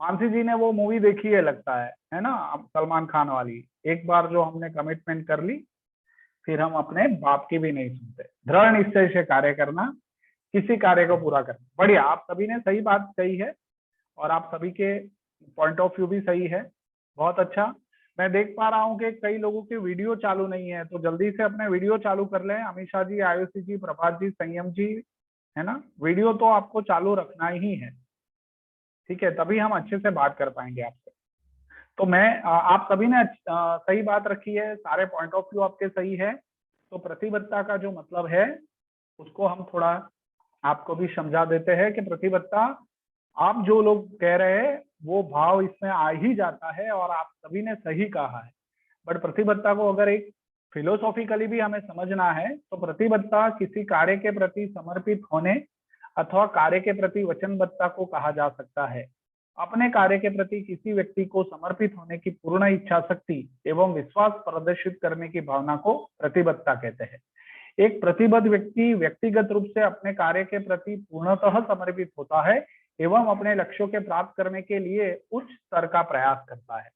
Speaker 1: मानसी जी ने वो मूवी देखी है लगता है ना, सलमान खान वाली। एक बार जो हमने कमिटमेंट कर ली, फिर हम अपने बाप की भी नहीं सुनते। दृढ़ निश्चय से कार्य करना, किसी कार्य को पूरा करना, बढ़िया। आप सभी ने सही बात कही है, और आप सभी के पॉइंट ऑफ व्यू भी सही है, बहुत अच्छा। मैं देख पा रहा हूँ कि कई लोगों की वीडियो चालू नहीं है, तो जल्दी से अपने वीडियो चालू कर लें। अमीषा जी, आयुषी जी, प्रभात जी, संयम जी, है ना, वीडियो तो आपको चालू रखना ही है, ठीक है, तभी हम अच्छे से बात कर पाएंगे आपसे। तो आप सभी ने सही बात रखी है, सारे पॉइंट ऑफ व्यू आपके सही है। तो प्रतिबद्धता का जो मतलब है उसको हम थोड़ा आपको भी समझा देते हैं कि प्रतिबद्धता, आप जो लोग कह रहे हैं वो भाव इसमें आ ही जाता है, और आप सभी ने सही कहा है। बट प्रतिबद्धता को अगर एक फिलोसॉफिकली भी हमें समझना है, तो प्रतिबद्धता किसी कार्य के प्रति समर्पित होने अथवा कार्य के प्रति वचनबद्धता को कहा जा सकता है। अपने कार्य के प्रति किसी व्यक्ति को समर्पित होने की पूर्ण इच्छा शक्ति एवं विश्वास प्रदर्शित करने की भावना को प्रतिबद्धता कहते हैं। एक प्रतिबद्ध व्यक्ति व्यक्तिगत रूप से अपने कार्य के प्रति पूर्णतः समर्पित होता है, एवं अपने लक्ष्यों के प्राप्त करने के लिए उच्च स्तर का प्रयास करता है।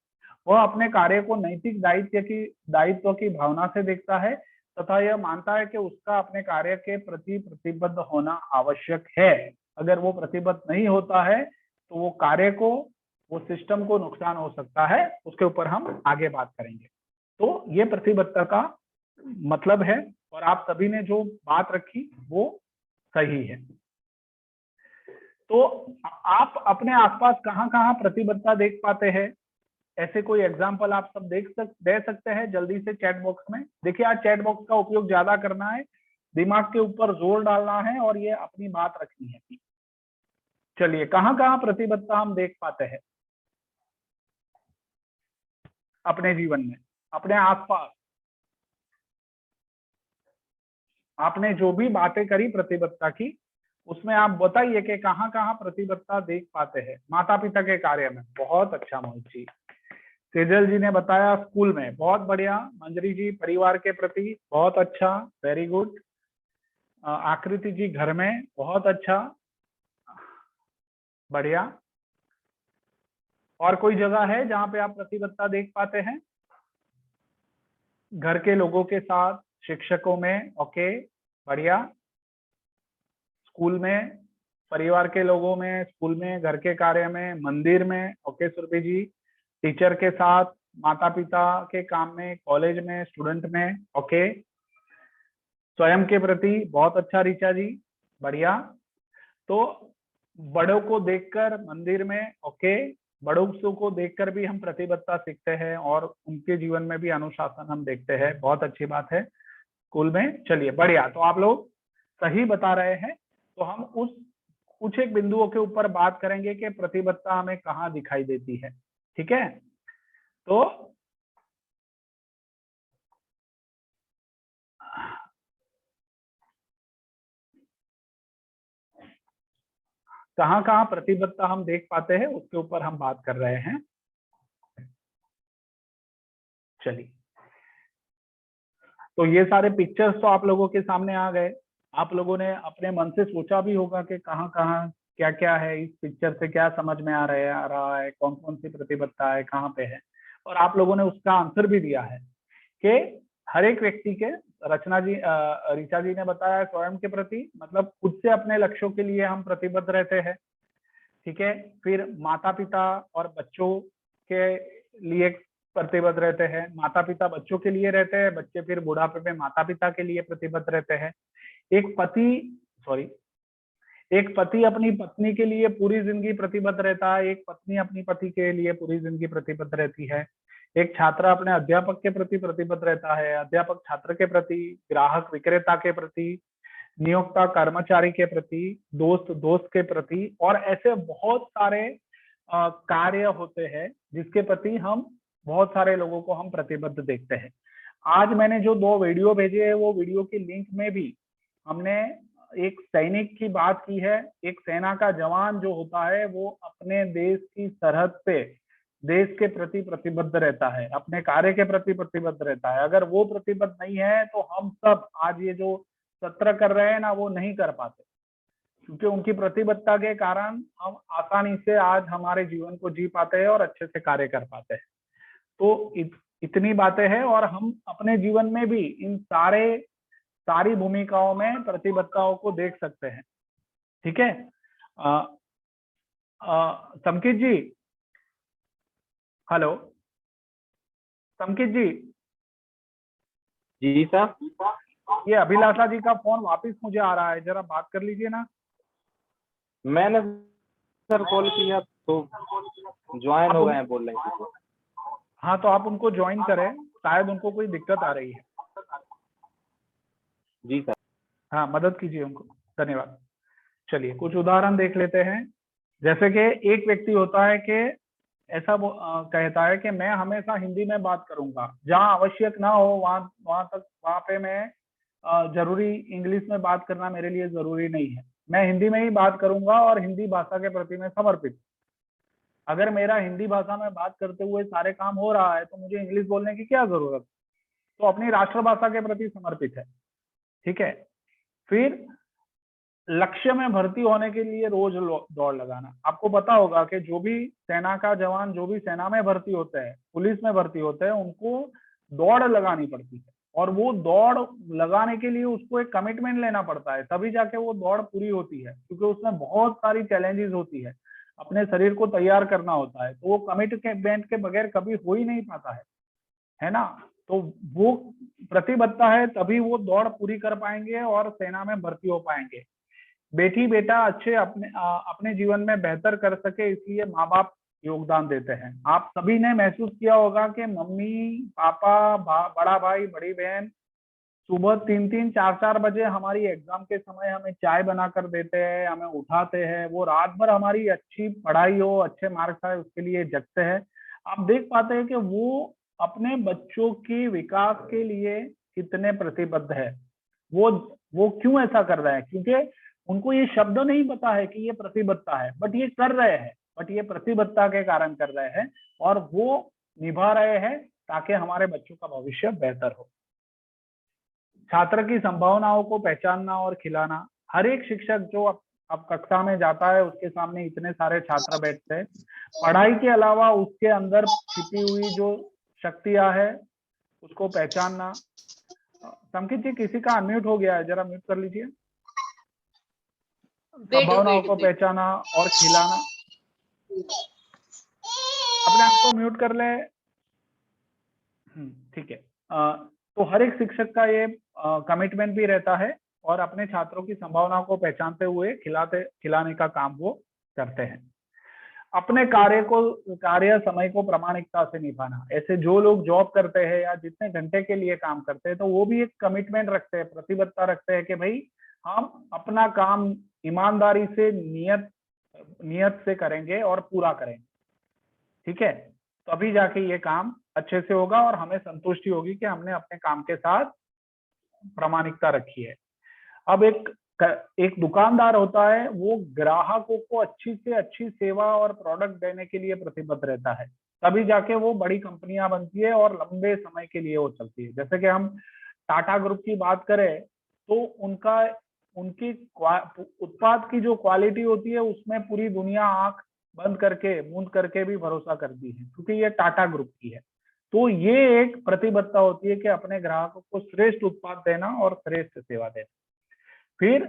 Speaker 1: वह अपने कार्य को नैतिक दायित्व की भावना से देखता है तथा यह मानता है कि उसका अपने कार्य के प्रति प्रतिबद्ध होना आवश्यक है। अगर वो प्रतिबद्ध नहीं होता है तो वो कार्य को, वो सिस्टम को नुकसान हो सकता है। उसके ऊपर हम आगे बात करेंगे। तो ये प्रतिबद्धता का मतलब है, और आप सभी ने जो बात रखी वो सही है। तो आप अपने आसपास कहाँ कहाँ प्रतिबद्धता देख पाते हैं? ऐसे कोई एग्जाम्पल आप सब दे सकते हैं जल्दी से चैट बॉक्स में। देखिए, आज चैट बॉक्स का उपयोग ज्यादा करना है, दिमाग के ऊपर जोर डालना है और ये अपनी बात रखनी है। चलिए, कहाँ कहाँ प्रतिबद्धता हम देख पाते हैं अपने जीवन में, अपने आसपास? आपने जो भी बातें करी प्रतिबद्धता की, उसमें आप बताइए कि कहाँ कहाँ प्रतिबद्धता देख पाते हैं। माता पिता के कार्य में, बहुत अच्छा मोहित जी। सेजल जी ने बताया स्कूल में, बहुत बढ़िया। मंजरी जी परिवार के प्रति, बहुत अच्छा, वेरी गुड। आकृति जी घर में, बहुत अच्छा, बढ़िया। और कोई जगह है जहाँ पे आप प्रतिबद्धता देख पाते हैं? घर के लोगों के साथ, शिक्षकों में, ओके, बढ़िया। स्कूल में, परिवार के लोगों में, स्कूल में, घर के कार्य में, मंदिर में, ओके सुरभि जी। टीचर के साथ, माता पिता के काम में, कॉलेज में, स्टूडेंट में, ओके। स्वयं के प्रति, बहुत अच्छा ऋचा जी, बढ़िया। तो बड़ों को देखकर मंदिर में, ओके, बड़ों को देखकर भी हम प्रतिबद्धता सीखते हैं और उनके जीवन में भी अनुशासन हम देखते हैं, बहुत अच्छी बात है। स्कूल में, चलिए बढ़िया। तो आप लोग सही बता रहे हैं। तो हम उस कुछ एक बिंदुओं के ऊपर बात करेंगे कि प्रतिबद्धता हमें कहाँ दिखाई देती है, ठीक है? तो कहाँ कहाँ प्रतिबद्धता हम देख पाते हैं उसके ऊपर हम बात कर रहे हैं। चलिए, तो ये सारे पिक्चर्स तो आप लोगों के सामने आ गए। आप लोगों ने अपने मन से सोचा भी होगा कि कहाँ कहाँ क्या क्या है, इस पिक्चर से क्या समझ में आ रहा है, कौन कौन सी प्रतिबद्धता है, कहाँ पे है। और आप लोगों ने उसका आंसर भी दिया है कि हर एक व्यक्ति के, रचना जी, ऋचा जी ने बताया स्वयं के प्रति, मतलब खुद से अपने लक्ष्यों के लिए हम प्रतिबद्ध रहते हैं, ठीक है। फिर माता पिता और बच्चों के लिए प्रतिबद्ध रहते हैं, माता पिता बच्चों के लिए रहते हैं, बच्चे फिर बुढ़ापे में माता पिता के लिए प्रतिबद्ध रहते हैं। एक पति अपनी पत्नी के लिए पूरी जिंदगी प्रतिबद्ध रहता है, एक पत्नी अपनी पति के लिए पूरी जिंदगी प्रतिबद्ध रहती है। एक छात्र अपने अध्यापक के प्रति प्रतिबद्ध रहता है, अध्यापक छात्र के प्रति, ग्राहक विक्रेता के प्रति, नियोक्ता कर्मचारी के प्रति, दोस्त दोस्त के प्रति, और ऐसे बहुत सारे कार्य होते हैं जिसके प्रति हम, बहुत सारे लोगों को हम प्रतिबद्ध देखते हैं। आज मैंने जो 2 वीडियो भेजे हैं, वो वीडियो की लिंक में भी हमने एक सैनिक की बात की है। एक सेना का जवान जो होता है वो अपने देश की सरहद पे देश के प्रति प्रतिबद्ध रहता है, अपने कार्य के प्रति प्रतिबद्ध रहता है। अगर वो प्रतिबद्ध नहीं है तो हम सब आज ये जो सत्र कर रहे हैं ना, वो नहीं कर पाते, क्योंकि उनकी प्रतिबद्धता के कारण हम आसानी से आज हमारे जीवन को जी पाते हैं और अच्छे से कार्य कर पाते हैं। तो इतनी बातें हैं, और हम अपने जीवन में भी इन सारी भूमिकाओं में प्रतिबद्धताओं को देख सकते हैं, ठीक है। संकित जी, हेलो संकित जी।
Speaker 3: जी सर।
Speaker 1: ये अभिलाषा जी का फोन वापस मुझे आ रहा है, जरा बात कर लीजिए ना।
Speaker 3: मैंने सर कॉल किया तो ज्वाइन हो गए हैं, बोल रहे हैं।
Speaker 1: हाँ, तो आप उनको ज्वाइन करें, शायद उनको कोई दिक्कत आ रही है।
Speaker 3: जी सर।
Speaker 1: हाँ, मदद कीजिए उनको, धन्यवाद। चलिए, कुछ उदाहरण देख लेते हैं। जैसे कि एक व्यक्ति होता है कि ऐसा वो कहता है कि मैं हमेशा हिंदी में बात करूंगा, जहां आवश्यक ना हो वहां पे मैं जरूरी इंग्लिश में बात करना मेरे लिए जरूरी नहीं है, मैं हिंदी में ही बात करूंगा और हिंदी भाषा के प्रति मैं समर्पित। अगर मेरा हिंदी भाषा में बात करते हुए सारे काम हो रहा है तो मुझे इंग्लिश बोलने की क्या जरूरत? तो अपनी राष्ट्रभाषा के प्रति समर्पित है, ठीक है। फिर लक्ष्य में भर्ती होने के लिए रोज दौड़ लगाना। आपको पता होगा कि जो भी सेना का जवान, जो भी सेना में भर्ती होते हैं, पुलिस में भर्ती होते हैं, उनको दौड़ लगानी पड़ती है और वो दौड़ लगाने के लिए उसको एक कमिटमेंट लेना पड़ता है, तभी जाके वो दौड़ पूरी होती है, क्योंकि उसमें बहुत सारी चैलेंजेस होती है, अपने शरीर को तैयार करना होता है, तो वो कमिटमेंट के बगैर कभी हो ही नहीं पाता है ना। तो वो प्रतिबद्धता है, तभी वो दौड़ पूरी कर पाएंगे और सेना में भर्ती हो पाएंगे। बेटी बेटा अच्छे अपने जीवन में बेहतर कर सके, इसलिए माँ बाप योगदान देते हैं। आप सभी ने महसूस किया होगा कि मम्मी पापा, बड़ा भाई, बड़ी बहन सुबह 3-3, 4-4 बजे हमारी एग्जाम के समय हमें चाय बना कर देते हैं, हमें उठाते हैं, वो रात भर हमारी अच्छी पढ़ाई हो, अच्छे मार्क्स आए उसके लिए जगते हैं। आप देख पाते हैं कि वो अपने बच्चों के विकास के लिए कितने प्रतिबद्ध है। वो क्यों ऐसा कर रहे हैं? क्योंकि उनको ये शब्द नहीं पता है कि ये प्रतिबद्धता है, बट ये कर रहे हैं, बट ये प्रतिबद्धता के कारण कर रहे हैं और वो निभा रहे हैं ताकि हमारे बच्चों का भविष्य बेहतर हो। छात्र की संभावनाओं को पहचानना और खिलाना। हर एक शिक्षक जो अब कक्षा में जाता है, उसके सामने इतने सारे छात्र बैठते हैं, पढ़ाई के अलावा उसके अंदर छिपी हुई जो शक्तियां है उसको पहचानना। संकित जी, किसी का अनम्यूट हो गया है, जरा म्यूट कर लीजिए। संभावनाओं को पहचाना और खिलाना। अपने आप को म्यूट कर ले। ठीक है। तो हर एक शिक्षक का ये कमिटमेंट भी रहता है और अपने छात्रों की संभावनाओं को पहचानते हुए खिलाने का काम वो करते हैं। अपने कार्य समय को प्रामाणिकता से निभाना। ऐसे जो लोग जॉब करते हैं या जितने घंटे के लिए काम करते हैं, तो वो भी एक कमिटमेंट रखते हैं, प्रतिबद्धता रखते हैं कि भाई हम अपना काम ईमानदारी से नियत से करेंगे और पूरा करेंगे। ठीक है, तभी जाके ये काम अच्छे से होगा और हमें संतुष्टि होगी कि हमने अपने काम के साथ प्रामाणिकता रखी है। अब एक दुकानदार होता है, वो ग्राहकों को अच्छी से अच्छी सेवा और प्रोडक्ट देने के लिए प्रतिबद्ध रहता है, तभी जाके वो बड़ी कंपनियां बनती है और लंबे समय के लिए वो चलती है। जैसे कि हम टाटा ग्रुप की बात करें तो उनकी उत्पाद की जो क्वालिटी होती है उसमें पूरी दुनिया आंख बंद करके, मूंद करके भी भरोसा करती है, क्योंकि ये टाटा ग्रुप की है। तो ये एक प्रतिबद्धता होती है कि अपने ग्राहकों को श्रेष्ठ उत्पाद देना और श्रेष्ठ सेवा देना। फिर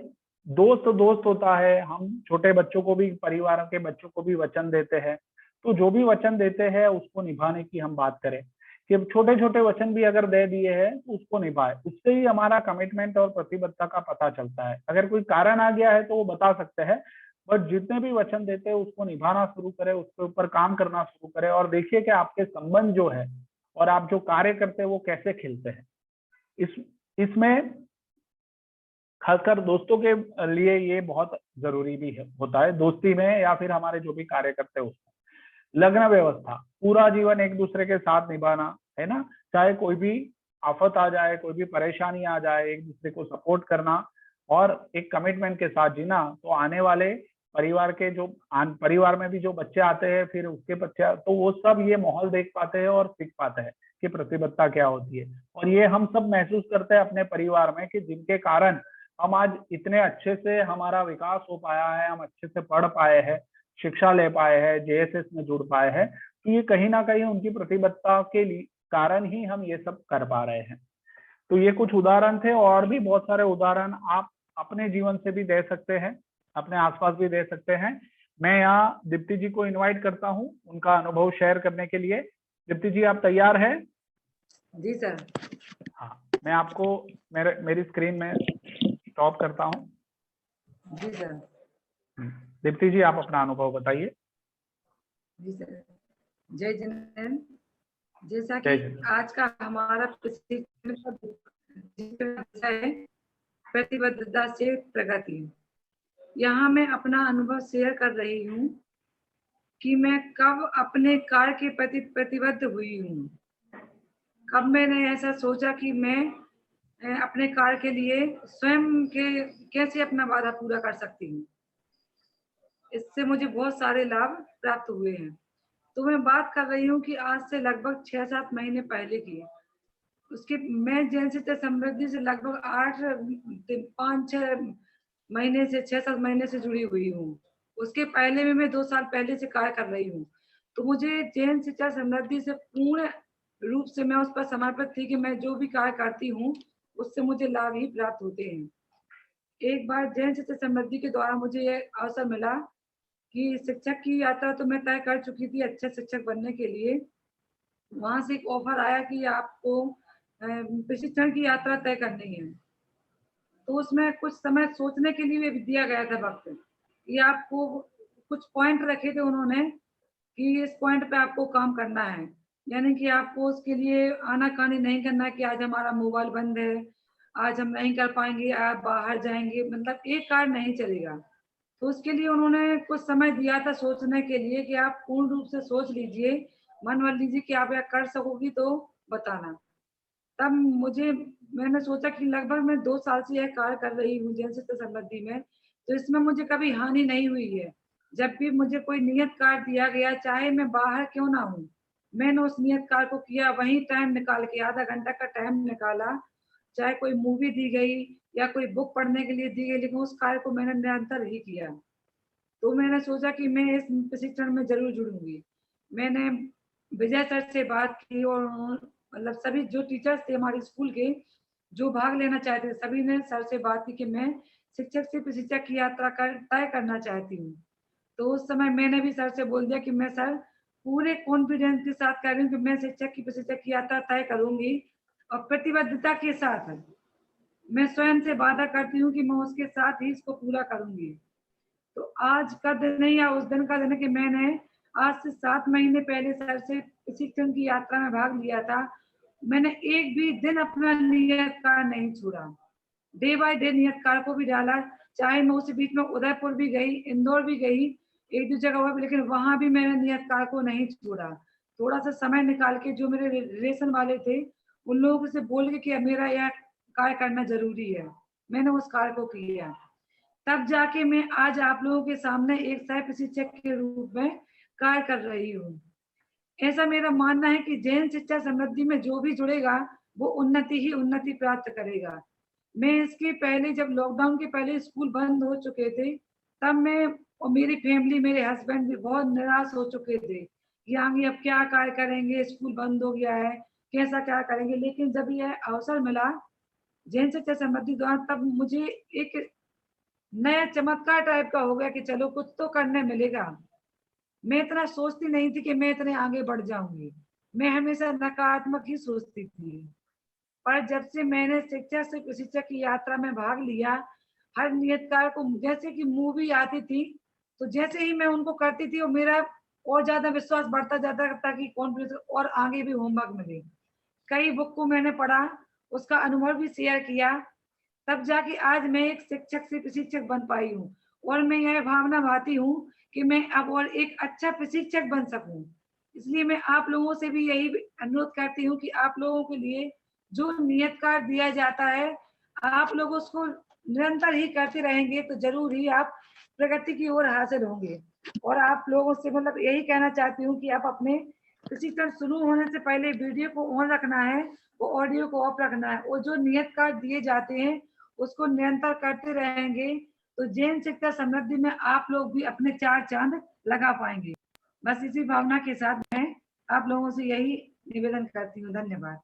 Speaker 1: दोस्त होता है, हम छोटे बच्चों को भी, परिवारों के बच्चों को भी वचन देते हैं, तो जो भी वचन देते हैं उसको निभाने की हम बात करें कि छोटे छोटे वचन भी अगर दे दिए हैं तो उसको निभाए, उससे ही हमारा कमिटमेंट और प्रतिबद्धता का पता चलता है। अगर कोई कारण आ गया है तो वो बता सकते हैं, बट जितने भी वचन देते हैं उसको निभाना शुरू करें, उसके ऊपर काम करना शुरू करें और देखिए कि आपके संबंध जो है और आप जो कार्य करते हैं वो कैसे खिलते हैं। इसमें खासकर दोस्तों के लिए ये बहुत जरूरी भी होता है, दोस्ती में या फिर हमारे जो भी कार्य करते हैं उसमें। लग्न व्यवस्था, पूरा जीवन एक दूसरे के साथ निभाना, है ना, चाहे कोई भी आफत आ जाए, कोई भी परेशानी आ जाए, एक दूसरे को सपोर्ट करना और एक कमिटमेंट के साथ जीना। तो आने वाले परिवार में भी जो बच्चे आते हैं, फिर उसके बच्चे, तो वो सब ये माहौल देख पाते हैं और सीख पाते हैं कि प्रतिबद्धता क्या होती है। और ये हम सब महसूस करते हैं अपने परिवार में कि जिनके कारण हम आज इतने अच्छे से हमारा विकास हो पाया है, हम अच्छे से पढ़ पाए हैं, शिक्षा ले पाए हैं, जेएसएस में जुड़ पाए हैं, तो ये कहीं ना कहीं उनकी प्रतिबद्धता के कारण ही हम ये सब कर पा रहे हैं। तो ये कुछ उदाहरण थे, और भी बहुत सारे उदाहरण आप अपने जीवन से भी दे सकते हैं, अपने आसपास भी दे सकते हैं। मैं यहाँ दीप्ति जी को इनवाइट करता हूँ उनका अनुभव शेयर करने के लिए। दीप्ति जी, आप तैयार हैं?
Speaker 4: जी सर।
Speaker 1: हाँ, मैं आपको मेरी स्क्रीन में स्टॉप करता हूँ।
Speaker 4: जी सर।
Speaker 1: दीप्ति जी, आप अपना अनुभव बताइए।
Speaker 4: जी सर। जय जिनेंद्र। जैसा कि आज का हमारा प्रशिक्षण का है प्रतिबद्धता से प्रगति, यहाँ मैं अपना अनुभव शेयर कर रही हूँ कि मैं कब अपने कार्य के प्रति प्रतिबद्ध हुई हूँ, कब मैंने ऐसा सोचा कि मैं अपने कार्य के लिए स्वयं के कैसे अपना वादा पूरा कर सकती हूँ। इससे मुझे बहुत सारे लाभ प्राप्त हुए हैं। तो मैं बात कर रही हूँ कि आज से लगभग 6-7 महीने पहले की। उसके मैं जैन से समृद्धि से लगभग 5-6 महीने से 6-7 महीने से जुड़ी हुई हूँ। उसके पहले भी मैं 2 साल पहले से कार्य कर रही हूँ। तो मुझे जैन शिक्षा समृद्धि से पूर्ण रूप से मैं उस पर समर्पित थी कि मैं जो भी कार्य करती हूँ, उससे मुझे लाभ ही प्राप्त होते हैं। एक बार जैन शिक्षा समृद्धि के द्वारा मुझे ये अवसर मिला कि शिक्षक की यात्रा तो मैं तय कर चुकी थी अच्छे शिक्षक बनने के लिए। वहाँ से एक ऑफर आया कि आपको प्रशिक्षण की यात्रा तय करनी है। तो उसमें कुछ समय सोचने के लिए भी दिया गया था वक्त कि आपको कुछ पॉइंट रखे थे उन्होंने कि इस पॉइंट पे आपको काम करना है, यानी कि आपको उसके लिए आनाकानी नहीं करना है कि आज हमारा मोबाइल बंद है, आज हम नहीं कर पाएंगे, आप बाहर जाएंगे, मतलब एक कार्य नहीं चलेगा। तो उसके लिए उन्होंने कुछ समय दिया था सोचने के लिए कि आप पूर्ण रूप से सोच लीजिए, मन मान लीजिए कि आप यह कर सकोगी तो बताना। तब मैंने सोचा कि लगभग मैं 2 साल से यह कार्य कर रही हूँ जैन शिक्षा समृद्धि में, तो इसमें मुझे कभी हानि नहीं हुई है। जब भी मुझे कोई नियत कार्य दिया गया, चाहे मैं बाहर क्यों ना हूँ, मैंने उस नियत कार्य को किया, वहीं टाइम निकाल के आधा घंटा का टाइम निकाला। चाहे कोई मूवी दी गई या कोई बुक पढ़ने के लिए दी गई, लेकिन उस कार्य को मैंने निरंतर ही किया। तो मैंने सोचा कि मैं इस प्रशिक्षण में ज़रूर जुड़ूँगी। मैंने विजय सर से बात की और मतलब सभी जो टीचर्स थे हमारे स्कूल के, जो भाग लेना चाहते थे, सभी ने सर से बात की कि मैं शिक्षक से प्रशिक्षक की यात्रा तय करना चाहती हूँ। तो उस समय मैंने भी सर से बोल दिया कि मैं सर पूरे कॉन्फिडेंस के साथ कह रही हूँ कि मैं शिक्षक की प्रशिक्षक की यात्रा तय करूँगी और प्रतिबद्धता के साथ मैं स्वयं से वादा करती हूँ कि मैं उसके साथ ही इसको पूरा करूँगी। तो आज का दिन है या उस दिन का दिन है कि मैंने आज से 7 महीने पहले सर से प्रशिक्षण की यात्रा में भाग लिया था। मैंने एक भी दिन अपना नियत कार्य नहीं छोड़ा। डे बाय डे नियत कार्य को भी डाला, चाहे मैं उस बीच में उदयपुर भी गई, इंदौर भी गई, 1-2 जगह और भी, लेकिन वहाँ भी मैंने नियत कार्य को नहीं छोड़ा। थोड़ा-सा समय निकाल के जो मेरे रिलेशन वाले थे, उन लोगों से बोल के कि मेरा यह कार्य करना ज़रूरी है। मैंने उस कार्य को किया। तब जाके मैं आज आप लोगों के सामने एक सह प्रशिक्षक के रूप में कार्य कर रही हूँ। ऐसा मेरा मानना है कि जैन शिक्षा समृद्धि में जो भी जुड़ेगा, वो उन्नति ही उन्नति प्राप्त करेगा। मैं इसके पहले जब लॉकडाउन के पहले स्कूल बंद हो चुके थे, तब मैं और मेरी फैमिली, मेरे हस्बैंड भी बहुत निराश हो चुके थे कि आगे अब क्या कार्य करेंगे, स्कूल बंद हो गया है, कैसा क्या करेंगे। लेकिन जब यह अवसर मिला जैन शिक्षा समृद्धि द्वारा, तब मुझे एक नया चमत्कार टाइप का हो गया कि चलो कुछ तो करने मिलेगा। मैं इतना सोचती नहीं थी कि मैं इतने आगे बढ़ जाऊंगी, मैं हमेशा नकारात्मक ही सोचती थी। पर जब से मैंने शिक्षक से प्रशिक्षक की यात्रा में भाग लिया, हर नियत कार्य को जैसे कि मूवी आती थी, तो जैसे ही मैं उनको करती थी, वो मेरा और ज्यादा विश्वास बढ़ता जाता था कि कॉन्फिडेंस और आगे भी होमवर्क मिले। कई बुक को मैंने पढ़ा, उसका अनुभव भी शेयर किया, तब जाके आज मैं एक शिक्षक से प्रशिक्षक बन पाई हूँ और मैं यह भावना भाती हूँ कि मैं अब और एक अच्छा प्रशिक्षक बन सकूं। इसलिए मैं आप लोगों से भी यही अनुरोध करती हूँ कि आप लोगों के लिए जो नियत कार्य दिया जाता है, आप लोग उसको निरंतर ही करते रहेंगे तो जरूर ही आप प्रगति की ओर हासिल होंगे। और आप लोगों से मतलब यही कहना चाहती हूँ कि आप अपने प्रशिक्षण शुरू होने से पहले वीडियो को ऑन रखना है, वो ऑडियो को ऑफ रखना है, और जो नियत कार्य दिए जाते हैं उसको निरंतर करते रहेंगे तो जैन शिक्षा समृद्धि में आप लोग भी अपने 4 चांद लगा पाएंगे। बस इसी भावना के साथ मैं आप लोगों से यही निवेदन करती हूँ। धन्यवाद।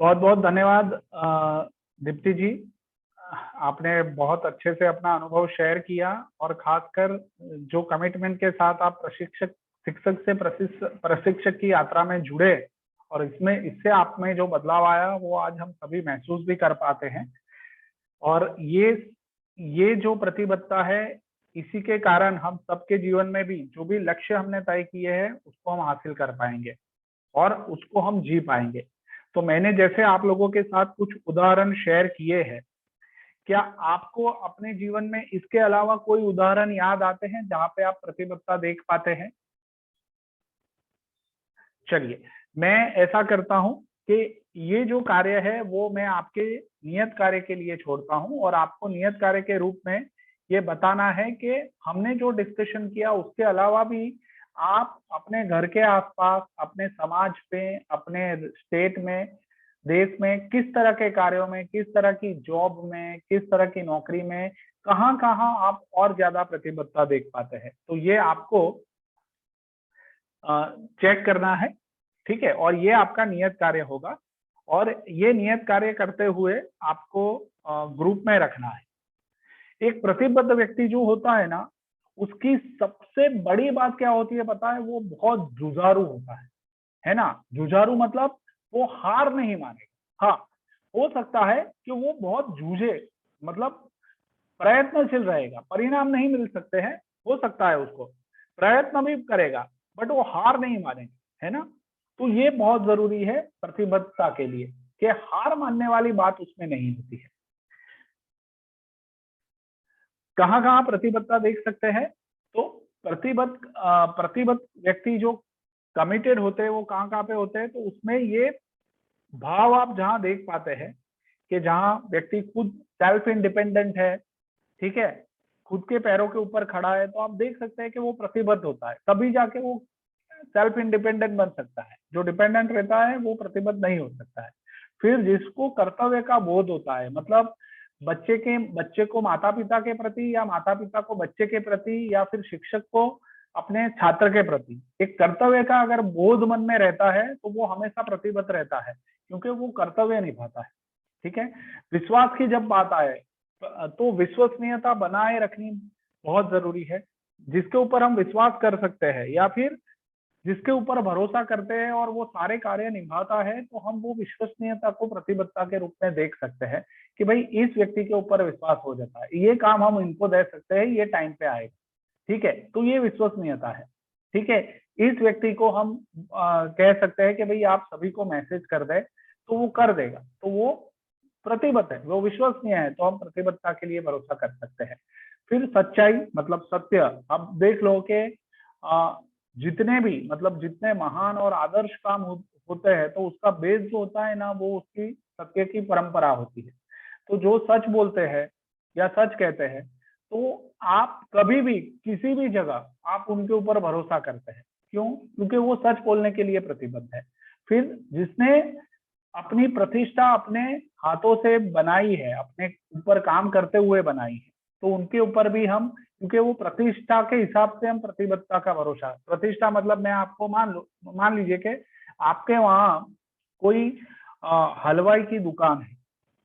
Speaker 1: बहुत बहुत धन्यवाद दीप्ति जी, आपने बहुत अच्छे से अपना अनुभव शेयर किया और खासकर जो कमिटमेंट के साथ आप शिक्षक से प्रशिक्षक की यात्रा में जुड़े और इससे आप में जो बदलाव आया वो आज हम सभी महसूस भी कर पाते हैं। और ये जो प्रतिबद्धता है, इसी के कारण हम सबके जीवन में भी जो भी लक्ष्य हमने तय किए हैं उसको हम हासिल कर पाएंगे और उसको हम जी पाएंगे। तो मैंने जैसे आप लोगों के साथ कुछ उदाहरण शेयर किए हैं, क्या आपको अपने जीवन में इसके अलावा कोई उदाहरण याद आते हैं जहां पे आप प्रतिबद्धता देख पाते हैं? चलिए, मैं ऐसा करता हूं कि ये जो कार्य है वो मैं आपके नियत कार्य के लिए छोड़ता हूं और आपको नियत कार्य के रूप में ये बताना है कि हमने जो डिस्कशन किया उसके अलावा भी आप अपने घर के आसपास, अपने समाज पे, अपने स्टेट में देश में किस तरह के कार्यों में, किस तरह की जॉब में, किस तरह की नौकरी में, कहाँ कहाँ आप और ज्यादा प्रतिबद्धता देख पाते हैं। तो ये आपको चेक करना है, ठीक है। और ये आपका नियत कार्य होगा, और ये नियत कार्य करते हुए आपको ग्रुप में रखना है। एक प्रतिबद्ध व्यक्ति जो होता है ना, उसकी सबसे बड़ी बात क्या होती है पता है? वो बहुत जुझारू होता है ना। जुझारू मतलब वो हार नहीं मानेगा। हाँ, हो सकता है कि वो बहुत जूझे, मतलब प्रयत्नशील रहेगा, परिणाम नहीं मिल सकते हैं, हो सकता है उसको, प्रयत्न भी करेगा, बट वो हार नहीं मानेगा, है ना। तो ये बहुत जरूरी है प्रतिबद्धता के लिए, कि हार मानने वाली बात उसमें नहीं होती है। कहाँ कहाँ प्रतिबद्धता देख सकते हैं? तो प्रतिबद्ध व्यक्ति जो कमिटेड होते हैं वो कहाँ कहाँ पे होते हैं? तो उसमें ये भाव आप जहां देख पाते हैं कि जहां व्यक्ति खुद सेल्फ इंडिपेंडेंट है, ठीक है, खुद के पैरों के ऊपर खड़ा है, तो आप देख सकते हैं कि वो प्रतिबद्ध होता है, तभी जाके वो सेल्फ इंडिपेंडेंट बन सकता है। जो डिपेंडेंट रहता है वो प्रतिबद्ध नहीं हो सकता है। फिर जिसको कर्तव्य का बोध होता है, मतलब बच्चे को माता पिता के प्रति, या माता पिता को बच्चे के प्रति, या फिर शिक्षक को अपने छात्र के प्रति एक कर्तव्य का अगर बोध मन में रहता है, तो वो हमेशा प्रतिबद्ध रहता है, क्योंकि वो कर्तव्य निभाता है, ठीक है। विश्वास की जब बात आए, तो विश्वसनीयता बनाए रखनी बहुत जरूरी है। जिसके ऊपर हम विश्वास कर सकते हैं, या फिर जिसके ऊपर भरोसा करते हैं और वो सारे कार्य निभाता है, तो हम वो विश्वसनीयता को प्रतिबद्धता के रूप में देख सकते हैं कि भाई इस व्यक्ति के ऊपर विश्वास हो जाता है, ये काम हम इनको दे सकते हैं, ये टाइम पे आएगा, ठीक है। तो ये विश्वसनीयता है, ठीक है। इस व्यक्ति को हम कह सकते हैं कि भाई आप सभी को मैसेज कर दे, तो वो कर देगा, तो वो प्रतिबद्ध है, वो विश्वसनीय है, तो हम प्रतिबद्धता के लिए भरोसा कर सकते हैं। फिर सच्चाई मतलब सत्य। अब देख लो कि जितने भी, मतलब जितने महान और आदर्श काम होते हैं, तो उसका बेस जो होता है ना, वो उसकी सत्य की परंपरा होती है। तो जो सच बोलते हैं या सच कहते हैं, तो आप कभी भी किसी भी जगह आप उनके ऊपर भरोसा करते हैं। क्यों? क्योंकि वो सच बोलने के लिए प्रतिबद्ध है। फिर जिसने अपनी प्रतिष्ठा अपने हाथों से बनाई है, अपने ऊपर काम करते हुए बनाई है, तो उनके ऊपर भी हम, क्योंकि वो प्रतिष्ठा के हिसाब से हम प्रतिबद्धता का भरोसा। प्रतिष्ठा मतलब मैं आपको मान लीजिए कि आपके वहां कोई हलवाई की दुकान है,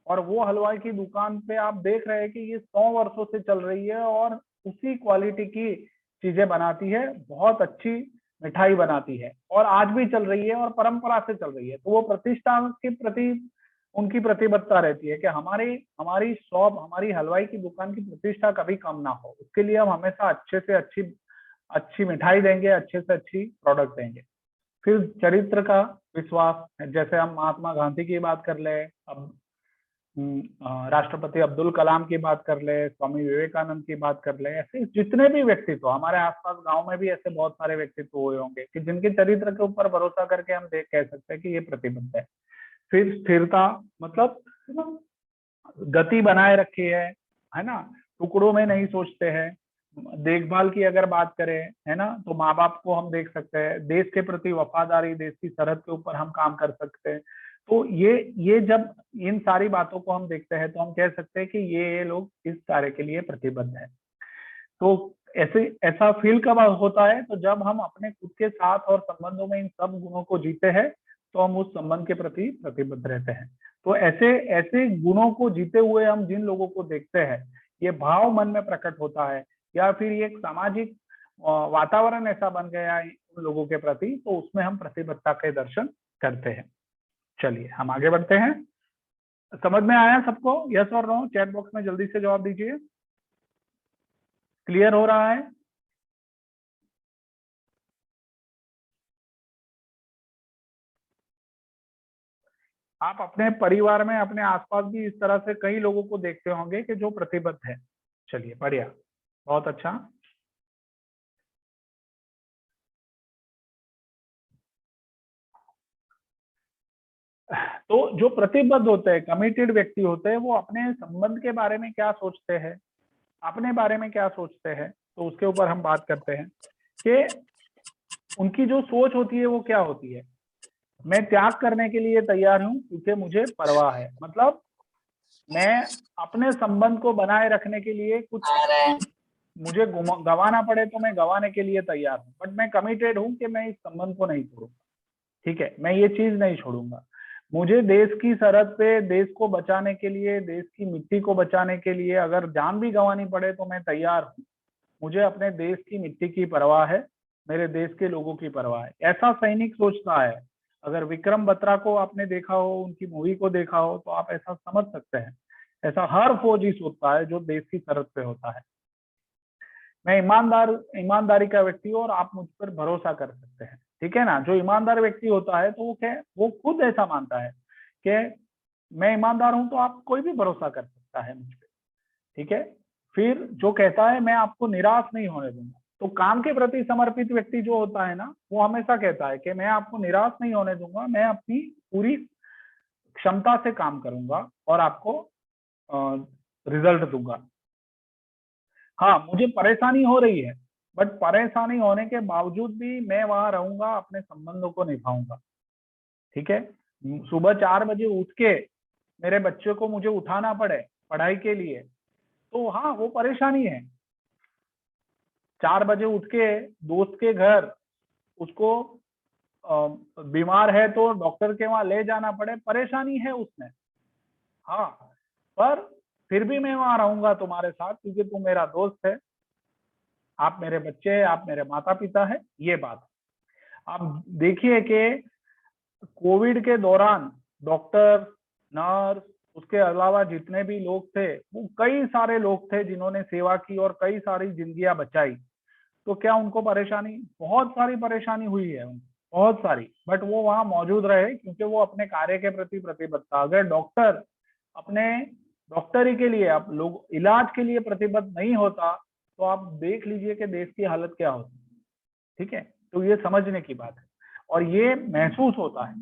Speaker 1: और वो हलवाई की दुकान पे आप देख रहे हैं कि ये 100 वर्षों से चल रही है और उसी क्वालिटी की चीजें बनाती है, बहुत अच्छी मिठाई बनाती है, और आज भी चल रही है और परंपरा से चल रही है। तो वो प्रतिष्ठा के प्रति उनकी प्रतिबद्धता रहती है कि हमारी हमारी शॉप, हमारी हलवाई की दुकान की प्रतिष्ठा कभी कम ना हो, उसके लिए हम हमेशा अच्छे से अच्छी मिठाई देंगे, अच्छे से अच्छी प्रोडक्ट देंगे। फिर चरित्र का विश्वास, जैसे हम महात्मा गांधी की बात कर ले, अब राष्ट्रपति अब्दुल कलाम की बात कर ले, स्वामी विवेकानंद की बात कर ले, ऐसे जितने भी व्यक्तित्व हमारे आसपास गांव में भी ऐसे बहुत सारे व्यक्तित्व हुए होंगे कि जिनके चरित्र के ऊपर भरोसा करके हम कह सकते हैं कि ये प्रतिबद्ध है। फिर स्थिरता मतलब गति बनाए रखी है ना, टुकड़ों में नहीं सोचते हैं। देखभाल की अगर बात करें, है ना, तो माँ बाप को हम देख सकते हैं, देश के प्रति वफादारी, देश की सरहद के ऊपर हम काम कर सकते हैं। तो ये जब इन सारी बातों को हम देखते हैं, तो हम कह सकते हैं कि ये लोग इस कार्य के लिए प्रतिबद्ध है। तो ऐसा फील कब होता है? तो जब हम अपने खुद के साथ और संबंधों में इन सब गुणों को जीते हैं, तो हम उस संबंध के प्रति प्रतिबद्ध रहते हैं। तो ऐसे ऐसे गुणों को जीते हुए हम जिन लोगों को देखते हैं, ये भाव मन में प्रकट होता है, या फिर ये एक सामाजिक वातावरण ऐसा बन गया है उन लोगों के प्रति, तो उसमें हम प्रतिबद्धता के दर्शन करते हैं। चलिए हम आगे बढ़ते हैं। समझ में आया सबको? यस और नो चैट बॉक्स में जल्दी से जवाब दीजिए। क्लियर हो रहा है? आप अपने परिवार में, अपने आसपास भी इस तरह से कई लोगों को देखते होंगे कि जो प्रतिबद्ध है। चलिए बढ़िया, बहुत अच्छा। तो जो प्रतिबद्ध होते हैं, कमिटेड व्यक्ति होते हैं, वो अपने संबंध के बारे में क्या सोचते हैं, अपने बारे में क्या सोचते हैं, तो उसके ऊपर हम बात करते हैं कि उनकी जो सोच होती है वो क्या होती है। मैं त्याग करने के लिए तैयार हूं क्योंकि मुझे परवाह है। मतलब मैं अपने संबंध को बनाए रखने के लिए कुछ मुझे गंवाना पड़े तो मैं गंवाने के लिए तैयार हूं, बट मैं कमिटेड हूं कि मैं इस संबंध को नहीं छोड़ूंगा। ठीक है, मैं ये चीज नहीं छोड़ूंगा। मुझे देश की सरहद पे देश को बचाने के लिए, देश की मिट्टी को बचाने के लिए अगर जान भी गंवानी पड़े तो मैं तैयार हूं। मुझे अपने देश की मिट्टी की परवाह है, मेरे देश के लोगों की परवाह है। ऐसा सैनिक सोचता है। अगर विक्रम बत्रा को आपने देखा हो, उनकी मूवी को देखा हो, तो आप ऐसा समझ सकते हैं। ऐसा हर फौजी सोचता है जो देश की सरहद पे होता है। मैं ईमानदारी का व्यक्ति हूँ और आप मुझ पर भरोसा कर सकते हैं। ठीक है ना। जो ईमानदार व्यक्ति होता है तो वो खुद ऐसा मानता है कि मैं ईमानदार हूं तो आप कोई भी भरोसा कर सकता है मुझ पर। ठीक है। फिर जो कहता है मैं आपको निराश नहीं होने दूंगा, तो काम के प्रति समर्पित व्यक्ति जो होता है ना, वो हमेशा कहता है कि मैं आपको निराश नहीं होने दूंगा, मैं अपनी पूरी क्षमता से काम करूंगा और आपको रिजल्ट दूंगा। हाँ, मुझे परेशानी हो रही है, बट परेशानी होने के बावजूद भी मैं वहां रहूंगा, अपने संबंधों को निभाऊंगा। ठीक है। सुबह 4 बजे उठ के मेरे बच्चे को मुझे उठाना पड़े पढ़ाई के लिए, तो हाँ वो परेशानी है। 4 बजे उठ के दोस्त के घर उसको बीमार है तो डॉक्टर के वहां ले जाना पड़े, परेशानी है उसमें। हाँ, पर फिर भी मैं वहां रहूंगा तुम्हारे साथ क्योंकि तुम मेरा दोस्त है, आप मेरे बच्चे हैं, आप मेरे माता पिता है। ये बात आप देखिए कि कोविड के दौरान डॉक्टर, नर्स, उसके अलावा जितने भी लोग थे, वो कई सारे लोग थे जिन्होंने सेवा की और कई सारी जिंदगियां बचाई। तो क्या उनको परेशानी, बहुत सारी परेशानी हुई है उनको, बहुत सारी, बट वो वहां मौजूद रहे क्योंकि वो अपने कार्य के प्रति प्रतिबद्ध था। अगर डॉक्टर अपने डॉक्टरी के लिए, आप लोग इलाज के लिए प्रतिबद्ध नहीं होता तो आप देख लीजिए कि देश की हालत क्या होती। ठीक है। तो ये समझने की बात है और ये महसूस होता है।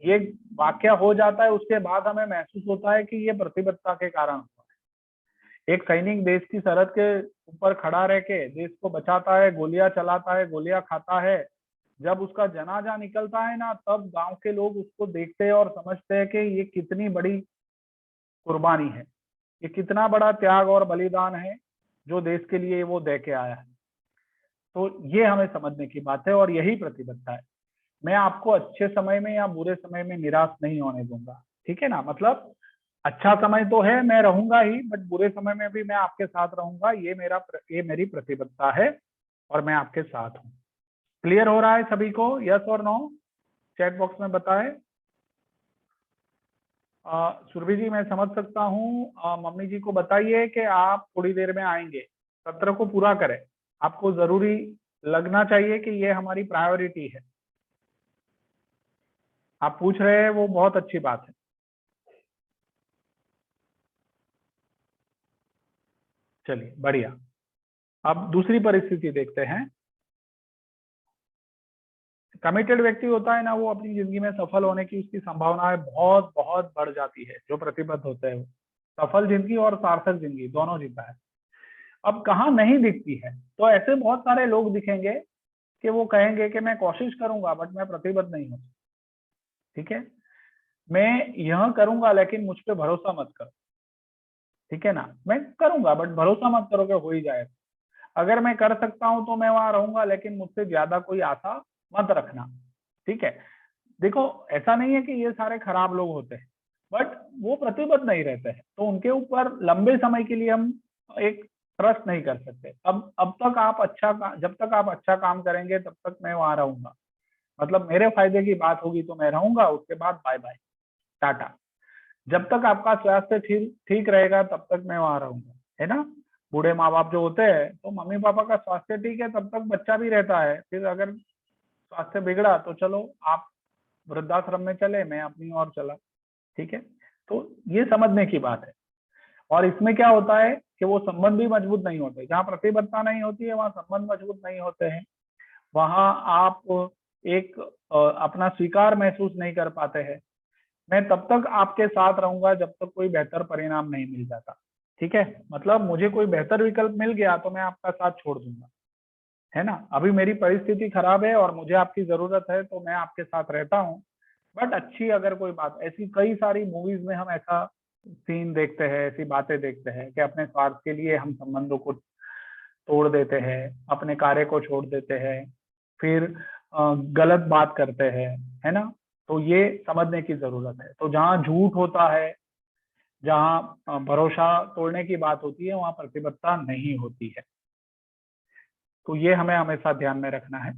Speaker 1: ये वाक्य हो जाता है उसके बाद हमें महसूस होता है कि ये प्रतिबद्धता के कारण हुआ है। एक सैनिक देश की सरहद के ऊपर खड़ा रह के देश को बचाता है, गोलियां चलाता है, गोलियां खाता है। जब उसका जनाजा निकलता है ना, तब गांव के लोग उसको देखते हैं और समझते हैं कि ये कितनी बड़ी कुर्बानी है, ये कितना बड़ा त्याग और बलिदान है जो देश के लिए वो दे के आया है। तो ये हमें समझने की बात है और यही प्रतिबद्धता है। मैं आपको अच्छे समय में या बुरे समय में निराश नहीं होने दूंगा। ठीक है ना। मतलब अच्छा समय तो है, मैं रहूंगा ही, बट बुरे समय में भी मैं आपके साथ रहूंगा। ये मेरी प्रतिबद्धता है और मैं आपके साथ हूँ। क्लियर हो रहा है सभी को? यस और नो चैट बॉक्स में बताएं। सुरभि जी मैं समझ सकता हूँ। मम्मी जी को बताइए कि आप थोड़ी देर में आएंगे, सत्र को पूरा करें। आपको जरूरी लगना चाहिए कि ये हमारी प्रायोरिटी है। आप पूछ रहे हैं वो बहुत अच्छी बात है। चलिए बढ़िया। अब दूसरी परिस्थिति देखते हैं। कमिटेड व्यक्ति होता है ना, वो अपनी जिंदगी में सफल होने की उसकी संभावनाएं बहुत बहुत बढ़ जाती है। जो प्रतिबद्ध होते हैं वो सफल जिंदगी और सार्थक जिंदगी दोनों जीता है। अब कहाँ नहीं दिखती है, तो ऐसे बहुत सारे लोग दिखेंगे कि वो कहेंगे कि मैं कोशिश करूंगा बट मैं प्रतिबद्ध नहीं हूँ। ठीक है। मैं यह करूंगा लेकिन मुझ पर भरोसा मत करो। ठीक है ना। मैं करूंगा बट भरोसा मत करो कि हो ही जाएगा। अगर मैं कर सकता हूं तो मैं वहां रहूंगा, लेकिन मुझसे ज्यादा कोई आशा मत रखना। ठीक है। देखो ऐसा नहीं है कि ये सारे खराब लोग होते हैं, बट वो प्रतिबद्ध नहीं रहते हैं, तो उनके ऊपर लंबे समय के लिए हम एक ट्रस्ट नहीं कर सकते। अब तक आप जब तक आप अच्छा काम करेंगे तब तक मैं वहां रहूंगा। मतलब मेरे फायदे की बात होगी तो मैं रहूंगा, उसके बाद बाय बाय, टाटा। जब तक आपका स्वास्थ्य ठीक ठीक रहेगा तब तक मैं वहां रहूंगा, है ना। बूढ़े माँ बाप जो होते हैं, तो मम्मी पापा का स्वास्थ्य ठीक है तब तक बच्चा भी रहता है। फिर अगर स्वास्थ्य बिगड़ा तो चलो आप वृद्धाश्रम में चले, मैं अपनी ओर चला। ठीक है। तो ये समझने की बात है। और इसमें क्या होता है कि वो संबंध भी मजबूत नहीं होते। जहाँ प्रतिबद्धता नहीं होती है वहां संबंध मजबूत नहीं होते हैं। वहां आप एक अपना स्वीकार महसूस नहीं कर पाते हैं। मैं तब तक आपके साथ रहूंगा जब तक कोई बेहतर परिणाम नहीं मिल जाता। ठीक है। मतलब मुझे कोई बेहतर विकल्प मिल गया तो मैं आपका साथ छोड़ दूंगा। है ना। अभी मेरी परिस्थिति खराब है और मुझे आपकी जरूरत है तो मैं आपके साथ रहता हूँ, बट अच्छी अगर कोई बात, ऐसी कई सारी मूवीज में हम ऐसा सीन देखते हैं, ऐसी बातें देखते हैं कि अपने स्वार्थ के लिए हम संबंधों को तोड़ देते हैं, अपने कार्य को छोड़ देते हैं, फिर गलत बात करते हैं, है ना। तो ये समझने की जरूरत है। तो जहाँ झूठ होता है, जहाँ भरोसा तोड़ने की बात होती है, वहां प्रतिबद्धता नहीं होती है। तो ये हमें हमेशा ध्यान में रखना है।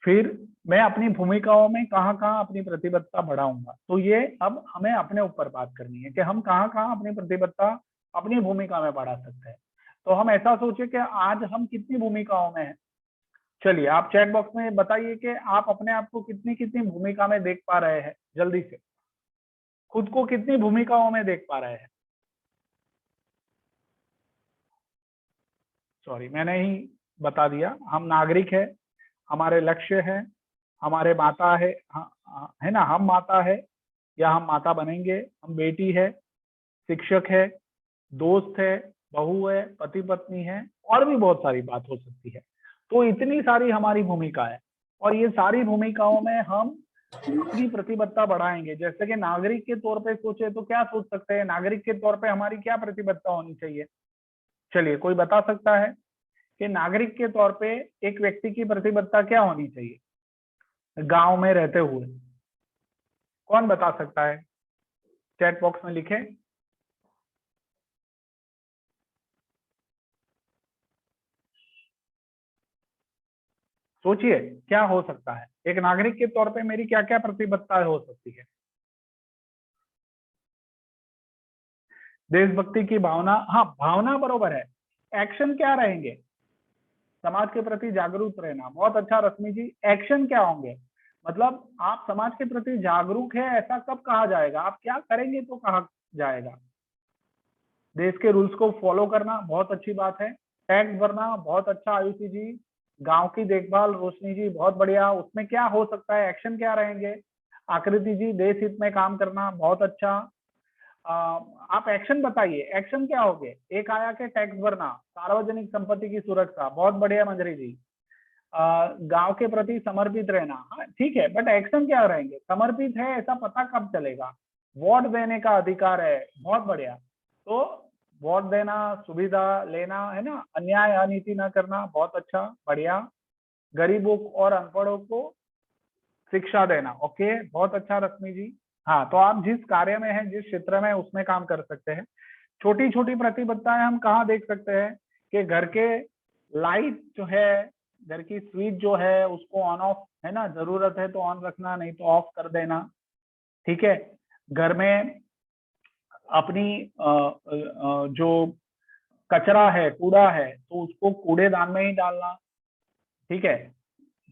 Speaker 1: फिर मैं अपनी भूमिकाओं में कहाँ कहाँ अपनी प्रतिबद्धता बढ़ाऊंगा, तो ये अब हमें अपने ऊपर बात करनी है कि हम कहाँ कहाँ अपनी प्रतिबद्धता अपनी भूमिका में बढ़ा सकते हैं। तो हम ऐसा सोचे कि आज हम कितनी भूमिकाओं में हैं। चलिए आप चैट बॉक्स में बताइए कि आप अपने आप को कितनी कितनी भूमिका में देख पा रहे हैं। जल्दी से खुद को कितनी भूमिकाओं में देख पा रहे हैं। सॉरी, मैंने ही बता दिया। हम नागरिक है, हमारे लक्ष्य है, हमारे माता है, है ना, हम माता है या हम माता बनेंगे, हम बेटी है, शिक्षक है, दोस्त है, बहू है, पति पत्नी है, और भी बहुत सारी बात हो सकती है। तो इतनी सारी हमारी भूमिका है और ये सारी भूमिकाओं में हम अपनी प्रतिबद्धता बढ़ाएंगे। जैसे कि नागरिक के तौर पे सोचे तो क्या सोच सकते हैं, नागरिक के तौर पे हमारी क्या प्रतिबद्धता होनी चाहिए। चलिए कोई बता सकता है कि नागरिक के तौर पे एक व्यक्ति की प्रतिबद्धता क्या होनी चाहिए गांव में रहते हुए। कौन बता सकता है, चैट बॉक्स में लिखे। सोचिए क्या हो सकता है, एक नागरिक के तौर पे मेरी क्या क्या प्रतिबद्धता हो सकती है। देशभक्ति की भावना, हाँ भावना बरोबर है। एक्शन क्या रहेंगे, समाज के प्रति जागरूक रहना। बहुत अच्छा रश्मि जी, एक्शन क्या होंगे, मतलब आप समाज के प्रति जागरूक है ऐसा कब कहा जाएगा, आप क्या करेंगे तो कहा जाएगा। देश के रूल्स को फॉलो करना, बहुत अच्छी बात है। टैक्स भरना, बहुत अच्छा आयुषी जी। गांव की देखभाल, रोशनी जी बहुत बढ़िया। उसमें क्या हो सकता है, एक्शन क्या रहेंगे। आकृति जी, देश हित में काम करना, बहुत अच्छा। आप एक्शन बताइए, एक्शन क्या होंगे। एक आया के टैक्स भरना, सार्वजनिक संपत्ति की सुरक्षा, बहुत बढ़िया मंजरी जी। गांव के प्रति समर्पित रहना, हाँ ठीक है, बट एक्शन क्या रहेंगे। समर्पित है ऐसा पता कब चलेगा। वोट देने का अधिकार है, बहुत बढ़िया। तो वोट देना, सुविधा लेना, है ना, अन्याय अनीति न करना, बहुत अच्छा, बढ़िया। गरीबों और अनपढ़ों को शिक्षा देना, ओके, बहुत अच्छा रश्मि जी। हाँ, तो आप जिस कार्य में हैं, जिस क्षेत्र में, उसमें काम कर सकते हैं। छोटी छोटी प्रतिबद्धताएं हम कहाँ देख सकते हैं कि घर के लाइट जो है, घर की स्विच जो है उसको ऑन ऑफ, है ना, जरूरत है तो ऑन रखना, नहीं तो ऑफ कर देना। ठीक है, घर में अपनी जो कचरा है, कूड़ा है, तो उसको कूड़ेदान में ही डालना। ठीक है,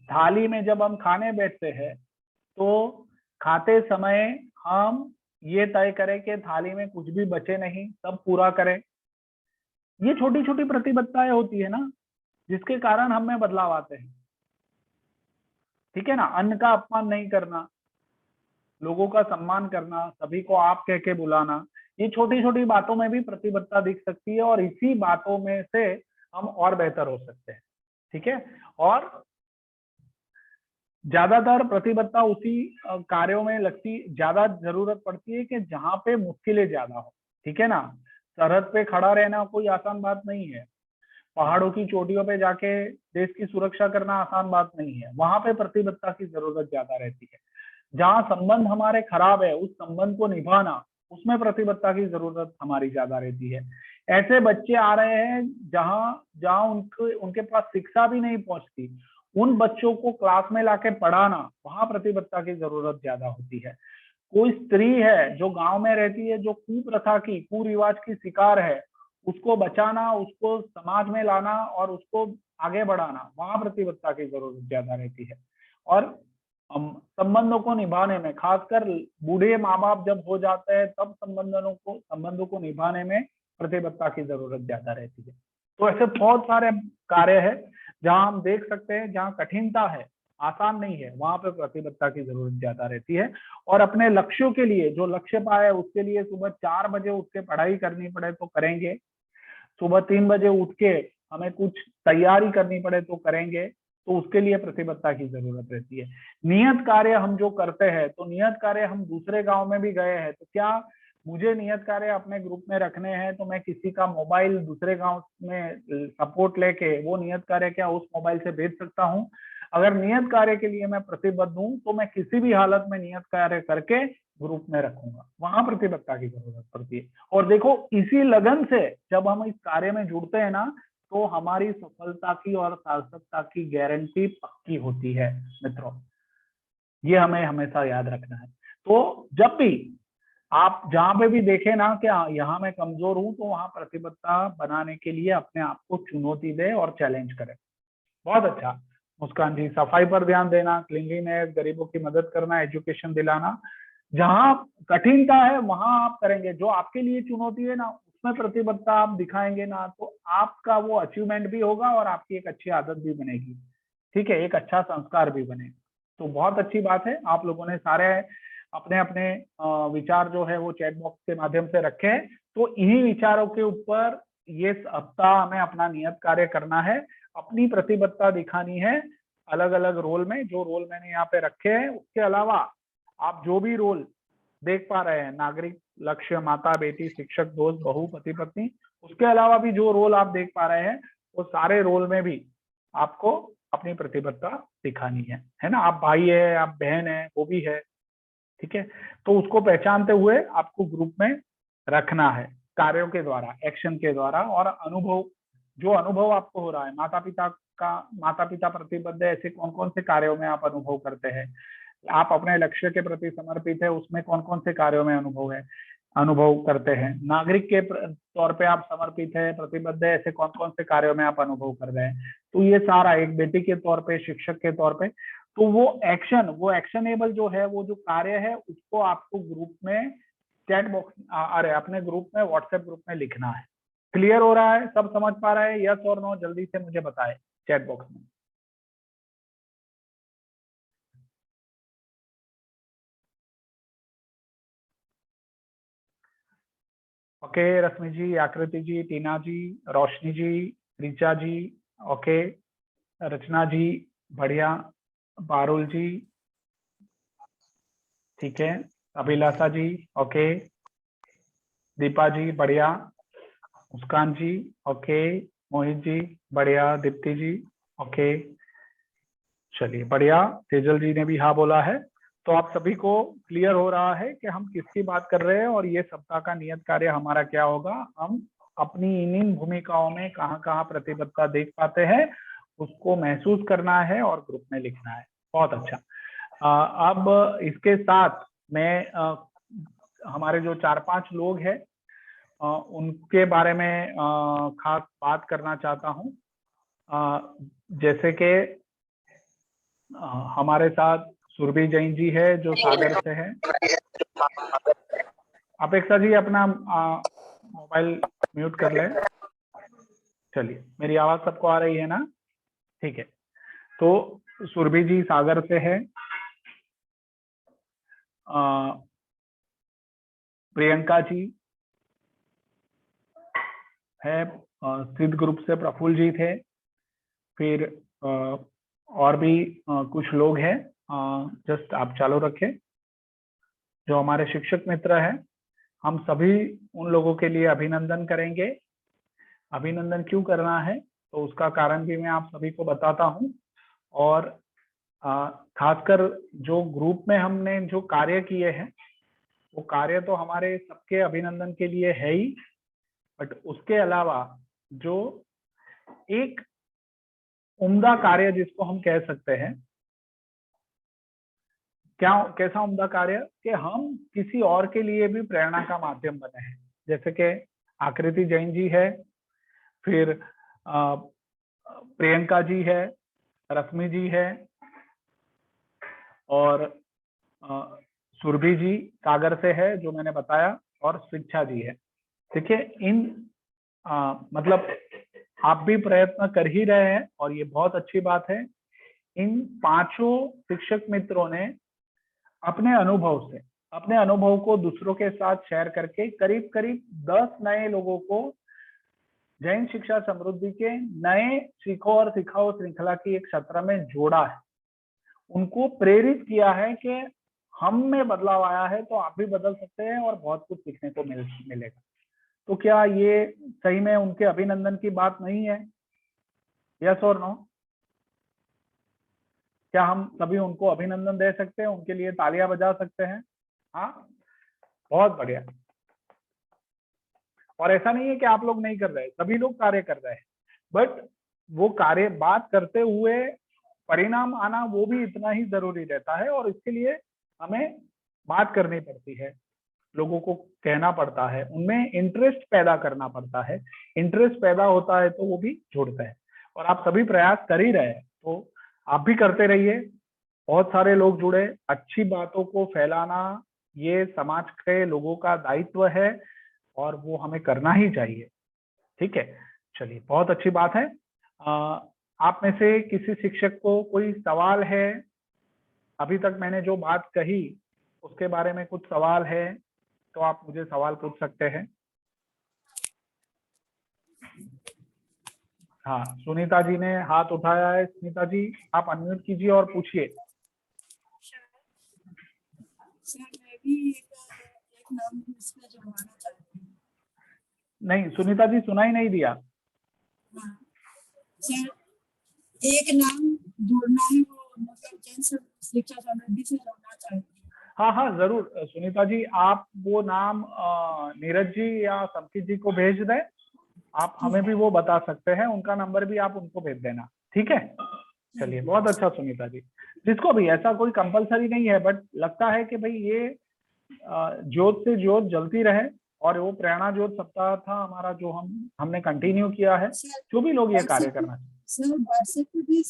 Speaker 1: थाली में जब हम खाने बैठते हैं तो खाते समय हम ये तय करें कि थाली में कुछ भी बचे नहीं, सब पूरा करें। ये छोटी छोटी प्रतिबद्धताएं होती है ना, जिसके कारण हम में बदलाव आते हैं। ठीक है ना, अन्न का अपमान नहीं करना, लोगों का सम्मान करना, सभी को आप कह के बुलाना, ये छोटी छोटी बातों में भी प्रतिबद्धता दिख सकती है और इसी बातों में से हम और बेहतर हो सकते हैं। ठीक है, और ज्यादातर प्रतिबद्धता उसी कार्यों में लगती, ज्यादा जरूरत पड़ती है कि जहां पे मुश्किलें ज्यादा हो। ठीक है ना, सरहद पे खड़ा रहना कोई आसान बात नहीं है, पहाड़ों की चोटियों पे जाके देश की सुरक्षा करना आसान बात नहीं है, वहां पे प्रतिबद्धता की जरूरत ज्यादा रहती है। जहां संबंध हमारे खराब है, उस संबंध को निभाना, उसमें प्रतिबद्धता की जरूरत हमारी ज्यादा रहती है। ऐसे बच्चे आ रहे हैं जहां जहां उनके पास शिक्षा भी नहीं पहुंचती, उन बच्चों को क्लास में लाके पढ़ाना, वहां प्रतिबद्धता की जरूरत ज्यादा होती है। कोई स्त्री है जो गांव में रहती है, जो कुप्रथा की, कुरिवाज की शिकार है, उसको बचाना, उसको समाज में लाना और उसको आगे बढ़ाना, वहां प्रतिबद्धता की जरूरत ज्यादा रहती है। और संबंधों को निभाने में, खासकर बूढ़े माँ बाप जब हो जाते हैं, तब संबंधों को निभाने में प्रतिबद्धता की जरूरत ज्यादा रहती है। तो ऐसे बहुत सारे कार्य है जहां हम देख सकते हैं, जहां कठिनता है, आसान नहीं है, वहां पे प्रतिबद्धता की जरूरत ज्यादा रहती है। और अपने लक्ष्यों के लिए, जो लक्ष्य पाए उसके लिए सुबह 4 बजे उठ के पढ़ाई करनी पड़े तो करेंगे, सुबह 3 बजे उठ के हमें कुछ तैयारी करनी पड़े तो करेंगे, तो उसके लिए प्रतिबद्धता की जरूरत रहती है। नियत कार्य हम जो करते हैं, तो नियत कार्य हम दूसरे गांव में भी गए हैं, तो क्या मुझे नियत कार्य अपने ग्रुप में रखने हैं, तो मैं किसी का मोबाइल दूसरे गांव में सपोर्ट लेके वो नियत कार्य क्या उस मोबाइल से भेज सकता हूँ? अगर नियत कार्य के लिए मैं प्रतिबद्ध हूँ, तो मैं किसी भी हालत में नियत कार्य करके ग्रुप में रखूंगा, वहां प्रतिबद्धता की जरूरत पड़ती है। और देखो, इसी लगन से जब हम इस कार्य में जुड़ते हैं ना, तो हमारी सफलता की और सार्थकता की गारंटी पक्की होती है मित्रों, ये हमें हमेशा याद रखना है। तो जब भी आप जहां पे भी देखें ना कि यहाँ मैं कमजोर हूं, तो वहां प्रतिबद्धता बनाने के लिए अपने आप को चुनौती दे और चैलेंज करें। बहुत अच्छा मुस्कान जी, सफाई पर ध्यान देना, क्लीनलीनेस, गरीबों की मदद करना, एजुकेशन दिलाना, जहां कठिनता है वहां आप करेंगे, जो आपके लिए चुनौती है ना उसमें प्रतिबद्धता आप दिखाएंगे ना, तो आपका वो अचीवमेंट भी होगा और आपकी एक अच्छी आदत भी बनेगी, ठीक है, एक अच्छा संस्कार भी बनेगा। तो बहुत अच्छी बात है, आप लोगों ने सारे अपने अपने विचार जो है वो चैट बॉक्स के माध्यम से रखे हैं। तो इन्हीं विचारों के ऊपर ये सप्ताह हमें अपना नियत कार्य करना है, अपनी प्रतिबद्धता दिखानी है अलग अलग रोल में, जो रोल मैंने यहाँ पे रखे हैं। उसके अलावा आप जो भी रोल देख पा रहे हैं, नागरिक, लक्ष्य, माता, बेटी, शिक्षक, दोस्त, बहू, पति, पत्नी, उसके अलावा भी जो रोल आप देख पा रहे हैं, वो सारे रोल में भी आपको अपनी प्रतिबद्धता दिखानी है ना। आप भाई है, आप बहन है, वो भी है, ठीक है। तो उसको पहचानते हुए आपको ग्रुप में रखना है, कार्यों के द्वारा, एक्शन के द्वारा, और अनुभव, जो अनुभव आपको हो रहा है, माता पिता प्रतिबद्ध है, ऐसे कौन कौन से कार्यों में आप अनुभव करते हैं, आप अपने लक्ष्य के प्रति समर्पित है, उसमें कौन कौन से कार्यों में अनुभव करते हैं, नागरिक के तौर पे आप समर्पित है, प्रतिबद्ध है, ऐसे कौन कौन से कार्यों में आप अनुभव कर रहे हैं। तो ये सारा, एक बेटी के तौर पे, शिक्षक के तौर पे, तो वो एक्शनेबल जो है, वो जो कार्य है, उसको आपको ग्रुप में चैट बॉक्स, अरे अपने ग्रुप में, व्हाट्सएप ग्रुप में लिखना है। क्लियर हो रहा है? सब समझ पा रहे हैं? यस और नो जल्दी से मुझे बताए चैट बॉक्स में। ओके, रश्मि जी, आकृति जी, टीना जी, रोशनी जी, ऋचा जी, ओके, रचना जी, बढ़िया, पारुल जी, ठीक है, अभिलाषा जी, ओके, दीपा जी, बढ़िया, मुस्कान जी, ओके, मोहित जी, बढ़िया, दीप्ति जी, ओके, चलिए बढ़िया, तेजल जी ने भी हाँ बोला है। तो आप सभी को क्लियर हो रहा है कि हम किसकी बात कर रहे हैं और ये सप्ताह का नियत कार्य हमारा क्या होगा। हम अपनी इन भूमिकाओं में कहाँ कहाँ प्रतिबद्धता देख पाते हैं, उसको महसूस करना है और ग्रुप में लिखना है। बहुत अच्छा। अब इसके साथ मैं हमारे जो 4-5 लोग हैं उनके बारे में खास बात करना चाहता हूँ। जैसे कि हमारे साथ सुरभि जैन जी है जो सागर से है। अपेक्षा जी अपना मोबाइल म्यूट कर ले। चलिए, मेरी आवाज सबको आ रही है ना? ठीक है। तो सुरभि जी सागर से है। प्रियंका जी है, सिद्ध ग्रुप से प्रफुल्ल जी थे। फिर और भी कुछ लोग हैं, जस्ट आप चालू रखें, जो हमारे शिक्षक मित्र हैं। हम सभी उन लोगों के लिए अभिनंदन करेंगे। अभिनंदन क्यों करना है, तो उसका कारण भी मैं आप सभी को बताता हूं। और खासकर जो ग्रुप में हमने जो कार्य किए हैं, वो कार्य तो हमारे सबके अभिनंदन के लिए है ही, बट उसके अलावा जो एक उम्दा कार्य जिसको हम कह सकते हैं, कैसा उम्दा कार्य कि हम किसी और के लिए भी प्रेरणा का माध्यम बने हैं। जैसे कि आकृति जैन जी है, फिर प्रियंका जी है, रश्मि जी है, और सुरभि जी सागर से है जो मैंने बताया, और शिक्षा जी है। देखिए, इन मतलब आप भी प्रयत्न कर ही रहे हैं और ये बहुत अच्छी बात है। इन 5 शिक्षक मित्रों ने अपने अनुभव को दूसरों के साथ शेयर करके करीब करीब 10 नए लोगों को जैन शिक्षा समृद्धि के नए सीखो और सिखाओ श्रृंखला की एक सत्र में जोड़ा है, उनको प्रेरित किया है कि हम में बदलाव आया है तो आप भी बदल सकते हैं और बहुत कुछ सीखने को मिलेगा। तो क्या ये सही में उनके अभिनंदन की बात नहीं है? यस और नो? क्या हम सभी उनको अभिनंदन दे सकते हैं, उनके लिए तालियां बजा सकते हैं? हाँ, बहुत बढ़िया। और ऐसा नहीं है कि आप लोग नहीं कर रहे, सभी लोग कार्य कर रहे हैं, बट वो कार्य बात करते हुए परिणाम आना वो भी इतना ही जरूरी रहता है, और इसके लिए हमें बात करनी पड़ती है, लोगों को कहना पड़ता है, उनमें इंटरेस्ट पैदा करना पड़ता है। इंटरेस्ट पैदा होता है तो वो भी जुड़ते हैं, और आप सभी प्रयास कर ही रहे हैं, तो आप भी करते रहिए। बहुत सारे लोग जुड़े, अच्छी बातों को फैलाना ये समाज के लोगों का दायित्व है और वो हमें करना ही चाहिए। ठीक है, चलिए, बहुत अच्छी बात है। आप में से किसी शिक्षक को कोई सवाल है? अभी तक मैंने जो बात कही उसके बारे में कुछ सवाल है तो आप मुझे सवाल पूछ सकते हैं। हाँ, सुनीता जी ने हाथ उठाया है। सुनीता जी, आप अनम्यूट कीजिए और पूछिए।
Speaker 5: सर मैं भी एक नाम इसमें जुड़वाना चाहती हूँ।
Speaker 1: नहीं, सुनीता जी सुनाई नहीं दिया।
Speaker 5: हाँ सर, एक नाम जोड़ना है, वो मतलब जैन शिक्षा समृद्धि से जोड़ना चाहती हूँ।
Speaker 1: हाँ हाँ जरूर सुनीता जी, आप वो नाम नीरज जी या संकित जी को भेज दें, आप हमें भी वो बता सकते हैं, उनका नंबर भी आप उनको भेज देना। ठीक है, चलिए, बहुत अच्छा सुनीता जी। जिसको भी, ऐसा कोई कंपलसरी नहीं है, बट लगता है कि भाई ये ज्योत से ज्योत जलती रहे, और वो प्रेरणा ज्योत सप्ताह था हमारा जो हमने कंटिन्यू किया है, जो भी लोग ये कार्य करना चाहिए।
Speaker 5: सर व्हाट्सएप पे भी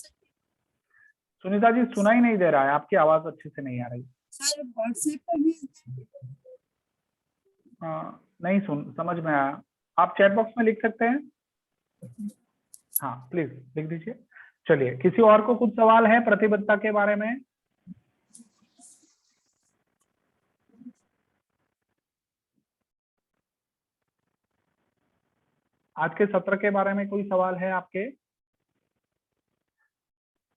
Speaker 1: सुनीता जी सुनाई नहीं दे रहा है, आपकी आवाज अच्छे से नहीं आ रही।
Speaker 5: सर, व्हाट्सएप पे भी
Speaker 1: नहीं समझ में आया, आप चैट बॉक्स में लिख सकते हैं। हाँ प्लीज लिख दीजिए। चलिए, किसी और को कुछ सवाल है प्रतिबद्धता के बारे में? आज के सत्र के बारे में कोई सवाल है आपके?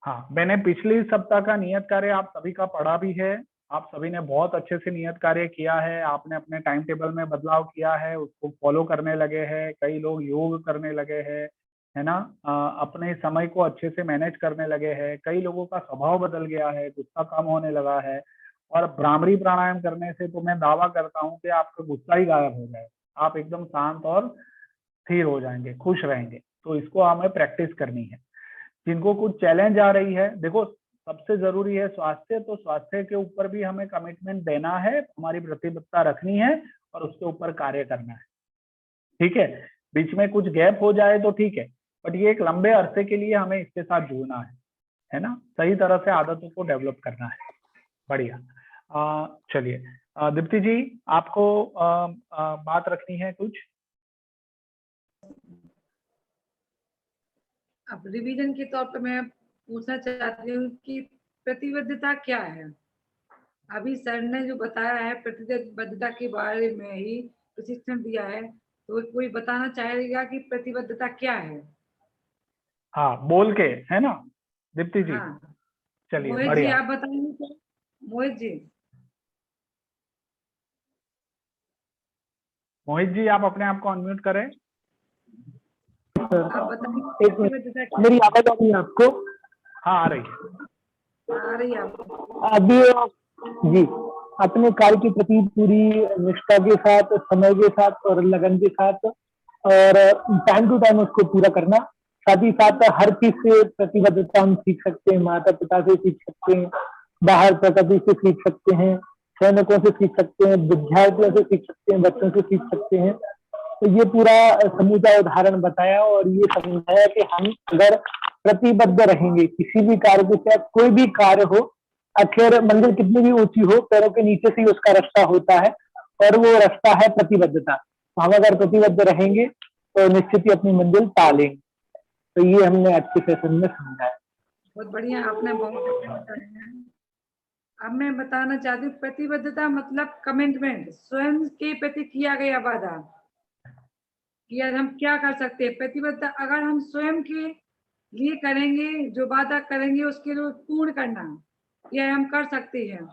Speaker 1: हाँ, मैंने पिछले सप्ताह का नियत कार्य आप सभी का पढ़ा भी है, आप सभी ने बहुत अच्छे से नियत कार्य किया है, आपने अपने टाइम टेबल में बदलाव किया है, उसको फॉलो करने लगे हैं, कई लोग योग करने लगे हैं, है ना, अपने समय को अच्छे से मैनेज करने लगे हैं, कई लोगों का स्वभाव बदल गया है, गुस्सा कम होने लगा है, और भ्रामरी प्राणायाम करने से तो मैं दावा करता हूँ कि आपका गुस्सा ही गायब हो जाए, आप एकदम शांत और स्थिर हो जाएंगे, खुश रहेंगे। तो इसको हमें प्रैक्टिस करनी है। जिनको कुछ चैलेंज आ रही है, देखो सबसे जरूरी है स्वास्थ्य, तो स्वास्थ्य के ऊपर भी हमें कमिटमेंट देना है, हमारी प्रतिबद्धता रखनी है और उसके ऊपर कार्य करना है। ठीक है, बीच में कुछ गैप हो जाए तो ठीक है, बट ये एक लंबे अरसे के लिए हमें इसके साथ जुड़ना है ना, सही तरह से आदतों को डेवलप करना है। बढ़िया। चलिए, दीप्ति जी, आपको बात रखनी है कुछ?
Speaker 4: अब रिवीजन के तौर पर मैं पूछना चाहती हूँ कि प्रतिबद्धता क्या है? अभी सर ने जो बताया है प्रतिबद्धता के बारे में ही प्रशिक्षण दिया है, तो कोई बताना चाहेगा कि प्रतिबद्धता क्या है?
Speaker 1: हाँ, बोल के, है ना दीप्ति जी?
Speaker 4: हाँ,
Speaker 1: चलिए,
Speaker 4: मोहित जी
Speaker 1: बढ़िया।
Speaker 4: आप बताएंगे क्या? मोहित जी आप अपने आप को अनम्यूट करें। आप बताइए प्रतिबद्धता क्या
Speaker 6: मेरी आवाज आ रही है आपको?
Speaker 1: हाँ, आ रही है।
Speaker 4: आ रही है आपको?
Speaker 6: अभी जी, अपने कार्य के प्रति पूरी निष्ठा के साथ, समय के साथ और लगन के साथ, और टाइम टू टाइम उसको पूरा करना। साथ ही साथ हर चीज से प्रतिबद्धता हम सीख सकते हैं, माता पिता से सीख सकते हैं, बाहर प्रकृति से सीख सकते हैं, सैनिकों से सीख सकते हैं, विद्यार्थियों से सीख सकते हैं, बच्चों से सीख सकते हैं। तो ये पूरा समूचा उदाहरण बताया और ये समझाया कि हम अगर प्रतिबद्ध रहेंगे किसी भी कार्य के साथ, कोई भी कार्य हो, आखिर मंजिल कितनी भी ऊंची हो, पैरों के नीचे से ही उसका रास्ता होता है, और वो रास्ता है प्रतिबद्धता। तो हम अगर प्रतिबद्ध रहेंगे तो निश्चित ही अपनी मंजिल पा लेंगे। तो ये हमने आज के सेशन में समझा है।
Speaker 4: बहुत बढ़िया, आपने बहुत अच्छा बताया है। अब मैं बताना चाहती हूँ प्रतिबद्धता मतलब कमिटमेंट, स्वयं के प्रति किया गया वादा। कि यार हम क्या कर सकते हैं। प्रतिबद्धता अगर हम स्वयं के लिए करेंगे, जो वादा करेंगे उसके लिए पूर्ण करना, यह हम कर सकते हैं।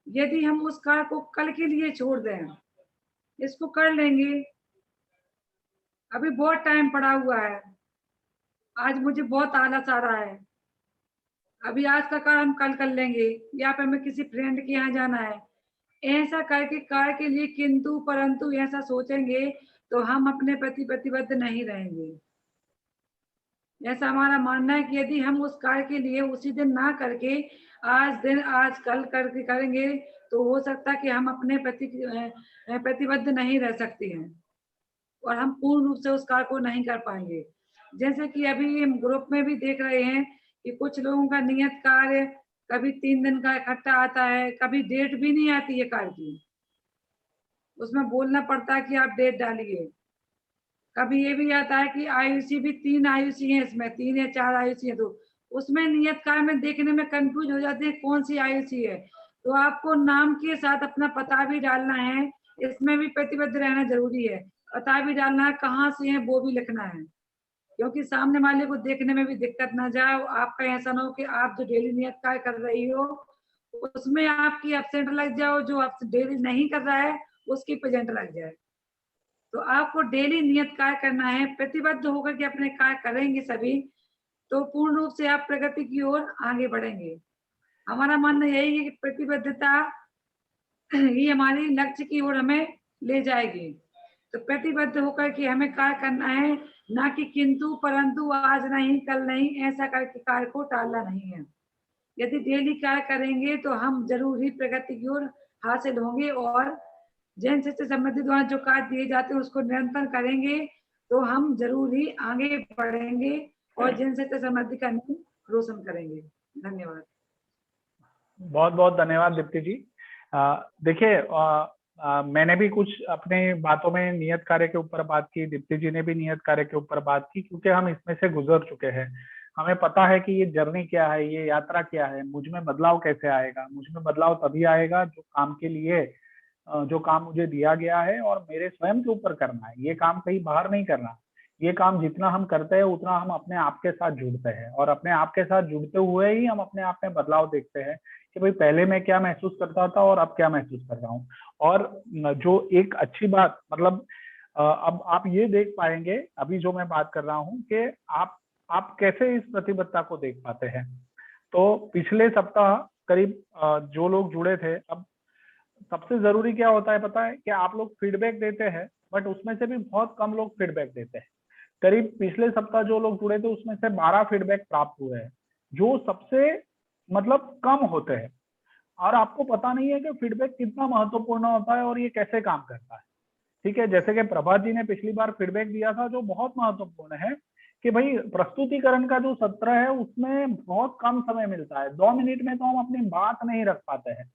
Speaker 4: यदि हम उस कार्य को कल के लिए छोड़ दें, इसको कर लेंगे, अभी बहुत टाइम पड़ा हुआ है, आज मुझे बहुत आलस आ रहा है, अभी आज का कार्य हम कल कर लेंगे, या फिर हमें किसी फ्रेंड के यहाँ जाना है, ऐसा करके कार्य के लिए किंतु परंतु ऐसा सोचेंगे तो हम अपने प्रति प्रतिबद्ध नहीं रहेंगे। ऐसा हमारा मानना है कि यदि हम उस कार्य के लिए उसी दिन ना करके आज कल करके करेंगे तो हो सकता है कि हम अपने प्रति प्रतिबद्ध नहीं रह सकते हैं और हम पूर्ण रूप से उस कार्य को नहीं कर पाएंगे। जैसे कि अभी हम ग्रुप में भी देख रहे हैं कि कुछ लोगों का नियत कार्य कभी 3 दिन का इकट्ठा आता है, कभी डेट भी नहीं आती है कार्य की, उसमें बोलना पड़ता है कि आप डेट डालिए। कभी ये भी आता है कि आयुषी भी 3 आयुषी है, इसमें 3 या 4 आयुषी है, तो उसमें नियत कार्य में देखने में कंफ्यूज हो जाते हैं कौन सी आयुषी है। तो आपको नाम के साथ अपना पता भी डालना है, इसमें भी प्रतिबद्ध रहना जरूरी है। पता भी डालना है, कहाँ से है वो भी लिखना है, क्योंकि सामने वाले को देखने में भी दिक्कत ना जाए। आपका ऐसा ना हो कि आप जो डेली नियत कार्य कर रही हो उसमें आपकी एब्सेंट लग जाओ, जो आप डेली नहीं कर रहा है उसकी प्रेजेंट लग जाए। तो आपको डेली नियत कार्य करना है, प्रतिबद्ध होकर के अपने कार्य करेंगे सभी, तो पूर्ण रूप से आप प्रगति की ओर आगे बढ़ेंगे। हमारा मानना यही है कि प्रतिबद्धता ही हमारी लक्ष्य की ओर हमें ले जाएगी। तो प्रतिबद्ध होकर के हमें कार्य करना है, ना कि किंतु परंतु आज नहीं कल नहीं ऐसा करके कार्य को टालना नहीं है। यदि डेली कार्य करेंगे तो हम जरूर ही प्रगति की ओर हासिल होंगे, और जैन शिक्षा समिति द्वारा जो कार्य दिए जाते हैं उसको निरंतर करेंगे तो हम जरूर ही आगे बढ़ेंगे और जैन शिक्षा समिति का नाम रोशन करेंगे। धन्यवाद।
Speaker 1: बहुत बहुत धन्यवाद दीप्ति जी। देखिए, मैंने भी कुछ अपने बातों में नियत कार्य के ऊपर बात की, दीप्ति जी ने भी नियत कार्य के ऊपर बात की, क्योंकि हम इसमें से गुजर चुके हैं। हमें पता है कि ये जर्नी क्या है, ये यात्रा क्या है, मुझ में बदलाव कैसे आएगा। मुझ में बदलाव तभी आएगा जो काम के लिए जो काम मुझे दिया गया है और मेरे स्वयं के ऊपर करना है। ये काम कहीं बाहर नहीं करना। ये काम जितना हम करते हैं उतना हम अपने आप के साथ जुड़ते हैं, और अपने आप के साथ जुड़ते हुए ही हम अपने आप में बदलाव देखते हैं कि भाई पहले मैं क्या महसूस करता था और अब क्या महसूस कर रहा हूँ। और जो एक अच्छी बात, मतलब अब आप ये देख पाएंगे अभी जो मैं बात कर रहा हूँ कि आप कैसे इस प्रतिबद्धता को देख पाते हैं। तो पिछले सप्ताह करीब जो लोग जुड़े थे, अब सबसे जरूरी क्या होता है पता है कि आप लोग फीडबैक देते हैं, बट उसमें से भी बहुत कम लोग फीडबैक देते हैं। करीब पिछले सप्ताह जो लोग जुड़े थे उसमें से 12 फीडबैक प्राप्त हुए हैं, जो सबसे मतलब कम होते हैं। और आपको पता नहीं है कि फीडबैक कितना महत्वपूर्ण होता है और ये कैसे काम करता है। ठीक है, जैसे कि प्रभात जी ने पिछली बार फीडबैक दिया था, जो बहुत महत्वपूर्ण है कि भाई प्रस्तुतिकरण का जो सत्र है उसमें बहुत कम समय मिलता है। 2 मिनट में तो हम अपनी बात नहीं रख पाते हैं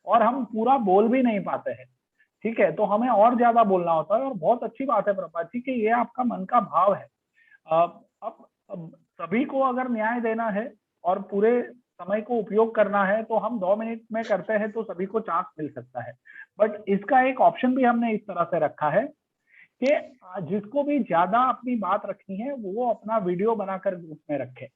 Speaker 1: और हम पूरा बोल भी नहीं पाते हैं। ठीक है, तो हमें और ज्यादा बोलना होता है। और बहुत अच्छी बात है प्रभात जी कि ये आपका मन का भाव है। अब सभी को अगर न्याय देना है और पूरे समय को उपयोग करना है तो हम 2 मिनट में करते हैं तो सभी को चांस मिल सकता है। बट इसका एक ऑप्शन भी हमने इस तरह से रखा है कि जिसको भी ज्यादा अपनी बात रखनी है वो अपना वीडियो बनाकर ग्रुप में रखे।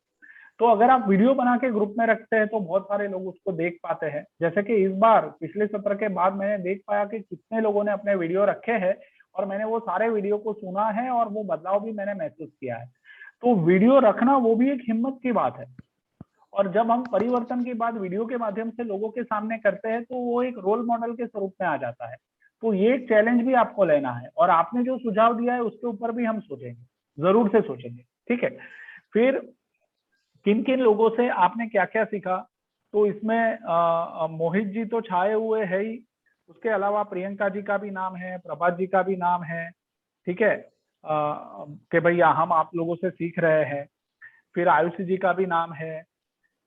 Speaker 1: तो अगर आप वीडियो बना के ग्रुप में रखते हैं तो बहुत सारे लोग उसको देख पाते हैं। जैसे कि इस बार पिछले सत्र के बाद मैंने देख पाया कि कितने लोगों ने अपने वीडियो रखे हैं और मैंने वो सारे वीडियो को सुना है और वो बदलाव भी मैंने महसूस किया है। तो वीडियो रखना वो भी एक हिम्मत की बात है। और जब हम परिवर्तन की बात वीडियो के माध्यम से लोगों के सामने करते हैं तो वो एक रोल मॉडल के स्वरूप में आ जाता है। तो ये चैलेंज भी आपको लेना है, और आपने जो सुझाव दिया है उसके ऊपर भी हम सोचेंगे, जरूर से सोचेंगे। ठीक है, फिर किन किन लोगों से आपने क्या क्या सीखा, तो इसमें मोहित जी तो छाए हुए है ही, उसके अलावा प्रियंका जी का भी नाम है, प्रभात जी का भी नाम है। ठीक है, कि भैया हम आप लोगों से सीख रहे हैं। फिर आयुषी जी का भी नाम है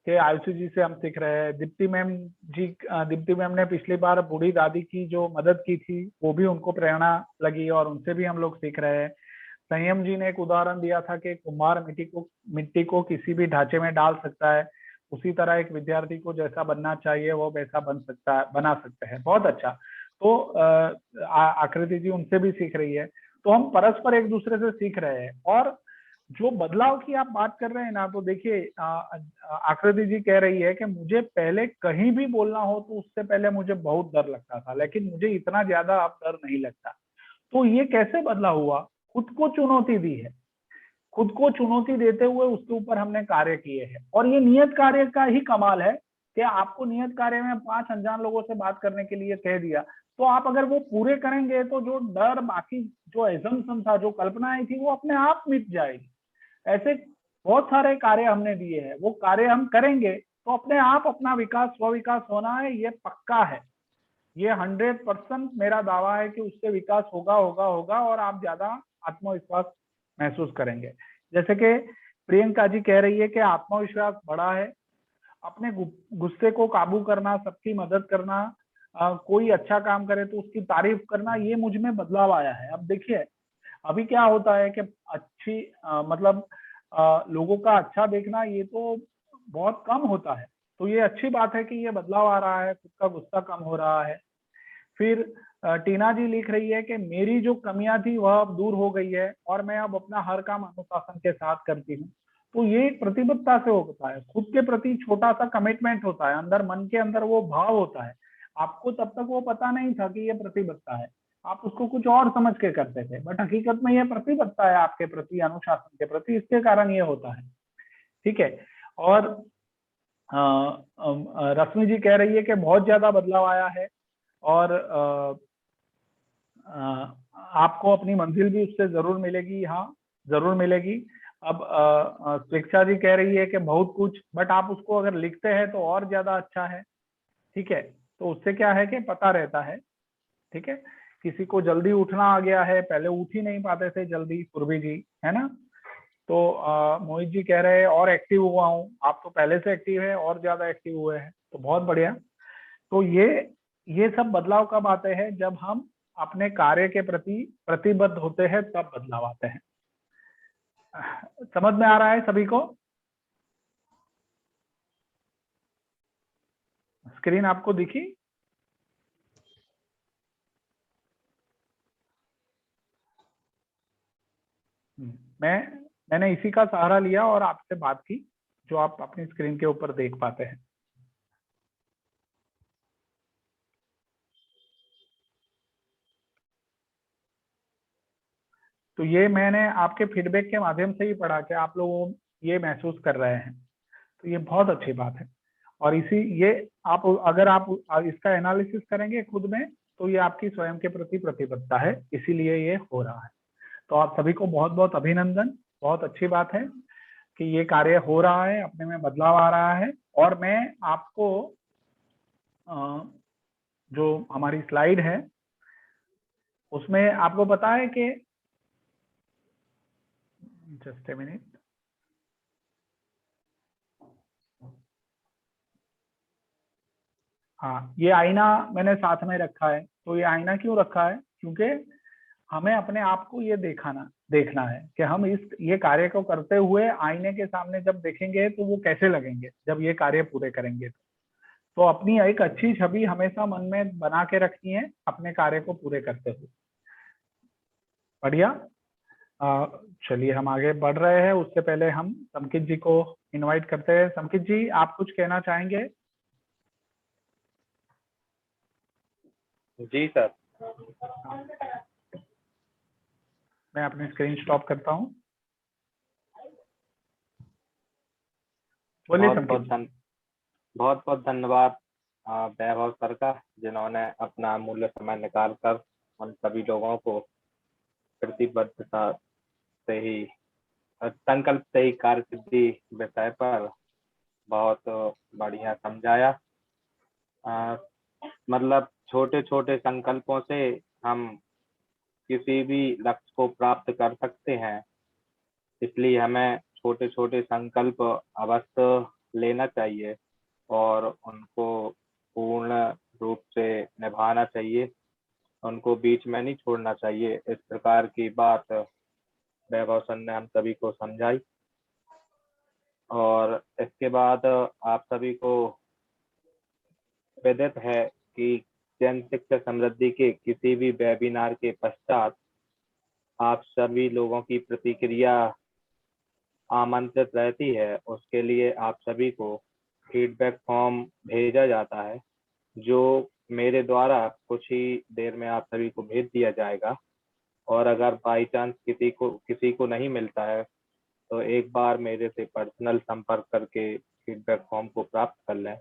Speaker 1: कि आयुषी जी से हम सीख रहे हैं। दीप्ति मैम ने पिछली बार बूढ़ी दादी की जो मदद की थी वो भी उनको प्रेरणा लगी और उनसे भी हम लोग सीख रहे हैं। संयम जी ने एक उदाहरण दिया था कि कुम्हार मिट्टी को किसी भी ढांचे में डाल सकता है, उसी तरह एक विद्यार्थी को जैसा बनना चाहिए वो वैसा बना सकते हैं। बहुत अच्छा। तो आकृति जी उनसे भी सीख रही है। तो हम परस्पर एक दूसरे से सीख रहे हैं। और जो बदलाव की आप बात कर रहे हैं ना, तो देखिए आकृति जी कह रही है कि मुझे पहले कहीं भी बोलना हो तो उससे पहले मुझे बहुत डर लगता था, लेकिन मुझे इतना ज्यादा अब डर नहीं लगता। तो ये कैसे बदला हुआ? खुद को चुनौती दी है, खुद को चुनौती देते हुए उसके ऊपर हमने कार्य किए हैं। और ये नियत कार्य का ही कमाल है कि आपको नियत कार्य में 5 अनजान लोगों से बात करने के लिए कह दिया, तो आप अगर वो पूरे करेंगे तो जो डर, बाकी जो एजम्पशन था, जो कल्पनाएं थी, वो अपने आप मिट जाएगी। ऐसे बहुत सारे कार्य हमने दिए हैं, वो कार्य हम करेंगे तो अपने आप अपना विकास, स्व-विकास होना है, ये पक्का है। ये 100% मेरा दावा है कि उससे विकास होगा होगा होगा, और आप ज्यादा आत्मविश्वास महसूस करेंगे। जैसे कि प्रियंका जी कह रही है कि आत्मविश्वास बढ़ा है, अपने गुस्से को काबू करना, सबकी मदद करना, कोई अच्छा काम करे तो उसकी तारीफ करना, ये मुझ में बदलाव आया है। अब देखिए अभी क्या होता है कि अच्छी मतलब लोगों का अच्छा देखना ये तो बहुत कम होता है, तो ये अच्छी बात है कि ये बदलाव आ रहा है, खुद का गुस्सा कम हो रहा है। फिर टीना जी लिख रही है कि मेरी जो कमियां थी वह अब दूर हो गई है और मैं अब अपना हर काम अनुशासन के साथ करती हूँ। तो ये एक प्रतिबद्धता से होता है, खुद के प्रति छोटा सा कमिटमेंट होता है, अंदर मन के अंदर वो भाव होता है। आपको तब तक वो पता नहीं था कि ये प्रतिबद्धता है, आप उसको कुछ और समझ के करते थे, बट हकीकत में ये प्रतिबद्धता है आपके प्रति, अनुशासन के प्रति, इसके कारण ये होता है। ठीक है। और रश्मि जी कह रही है कि बहुत ज्यादा बदलाव आया है और आपको अपनी मंजिल भी उससे जरूर मिलेगी। हाँ, जरूर मिलेगी। अब शिक्षा जी कह रही है कि बहुत कुछ, बट आप उसको अगर लिखते हैं तो और ज्यादा अच्छा है। ठीक है, तो उससे क्या है कि पता रहता है। ठीक है, किसी को जल्दी उठना आ गया है, पहले उठ ही नहीं पाते थे जल्दी, पूर्वी जी, है ना। तो मोहित जी कह रहे हैं और एक्टिव हुआ हूँ, आप तो पहले से एक्टिव है और ज्यादा एक्टिव हुए हैं, तो बहुत बढ़िया। तो ये सब बदलाव कब आते हैं? जब हम अपने कार्य के प्रति प्रतिबद्ध होते हैं, तब बदलाव आते हैं। समझ में आ रहा है सभी को? स्क्रीन आपको दिखी? मैंने इसी का सहारा लिया और आपसे बात की, जो आप अपनी स्क्रीन के ऊपर देख पाते हैं। तो ये मैंने आपके फीडबैक के माध्यम से ही पढ़ा कि आप लोग ये महसूस कर रहे हैं, तो ये बहुत अच्छी बात है। और इसी ये आप अगर आप इसका एनालिसिस करेंगे खुद में, तो ये आपकी स्वयं के प्रति प्रतिबद्धता है, इसीलिए ये हो रहा है। तो आप सभी को बहुत बहुत अभिनंदन। बहुत अच्छी बात है कि ये कार्य हो रहा है, अपने में बदलाव आ रहा है। और मैं आपको जो हमारी स्लाइड है उसमें आपको पता है कि, जस्ट ए मिनट, हाँ, ये आईना मैंने साथ में रखा है। तो ये आईना क्यों रखा है? क्योंकि हमें अपने आप को ये देखना है कि हम ये कार्य को करते हुए आईने के सामने जब देखेंगे तो वो कैसे लगेंगे जब ये कार्य पूरे करेंगे। तो अपनी एक अच्छी छवि हमेशा मन में बना के रखनी है अपने कार्य को पूरे करते हुए। बढ़िया। चलिए हम आगे बढ़ रहे हैं, उससे पहले हम समकित जी को इनवाइट करते हैं। समकित जी, आप कुछ कहना चाहेंगे?
Speaker 3: जी सर।
Speaker 1: मैं अपनी स्क्रीन स्टॉप करता हूँ। बोलिए समकित।
Speaker 3: बहुत बहुत धन्यवाद वैभव सर का, जिन्होंने अपना अमूल्य समय निकाल कर उन सभी लोगों को प्रतिबद्धता से ही, संकल्प से ही कार्य सिद्धि विषय पर बहुत बढ़िया समझाया। मतलब छोटे छोटे संकल्पों से हम किसी भी लक्ष्य को प्राप्त कर सकते हैं, इसलिए हमें छोटे छोटे संकल्प अवश्य लेना चाहिए और उनको पूर्ण रूप से निभाना चाहिए, उनको बीच में नहीं छोड़ना चाहिए। इस प्रकार की बात वैभव सर ने हम सभी को समझाई। और इसके बाद आप सभी को विदित है कि जन शिक्षा समृद्धि के किसी भी वेबिनार के पश्चात आप सभी लोगों की प्रतिक्रिया आमंत्रित रहती है, उसके लिए आप सभी को फीडबैक फॉर्म भेजा जाता है, जो मेरे द्वारा कुछ ही देर में आप सभी को भेज दिया जाएगा। और अगर बाई चांस किसी को नहीं मिलता है तो एक बार मेरे से पर्सनल संपर्क करके फीडबैक फॉर्म को प्राप्त कर लें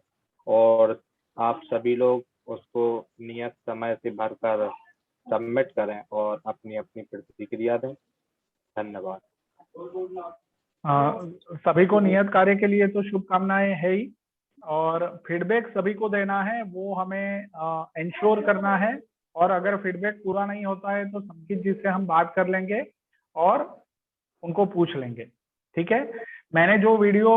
Speaker 3: और आप सभी लोग उसको नियत समय से भरकर सबमिट करें और अपनी अपनी प्रतिक्रिया दें। धन्यवाद।
Speaker 1: सभी को नियत कार्य के लिए तो शुभकामनाएं है ही, और फीडबैक सभी को देना है, वो हमें इंश्योर करना है। और अगर फीडबैक पूरा नहीं होता है तो संकित जी से हम बात कर लेंगे और उनको पूछ लेंगे। ठीक है, मैंने जो वीडियो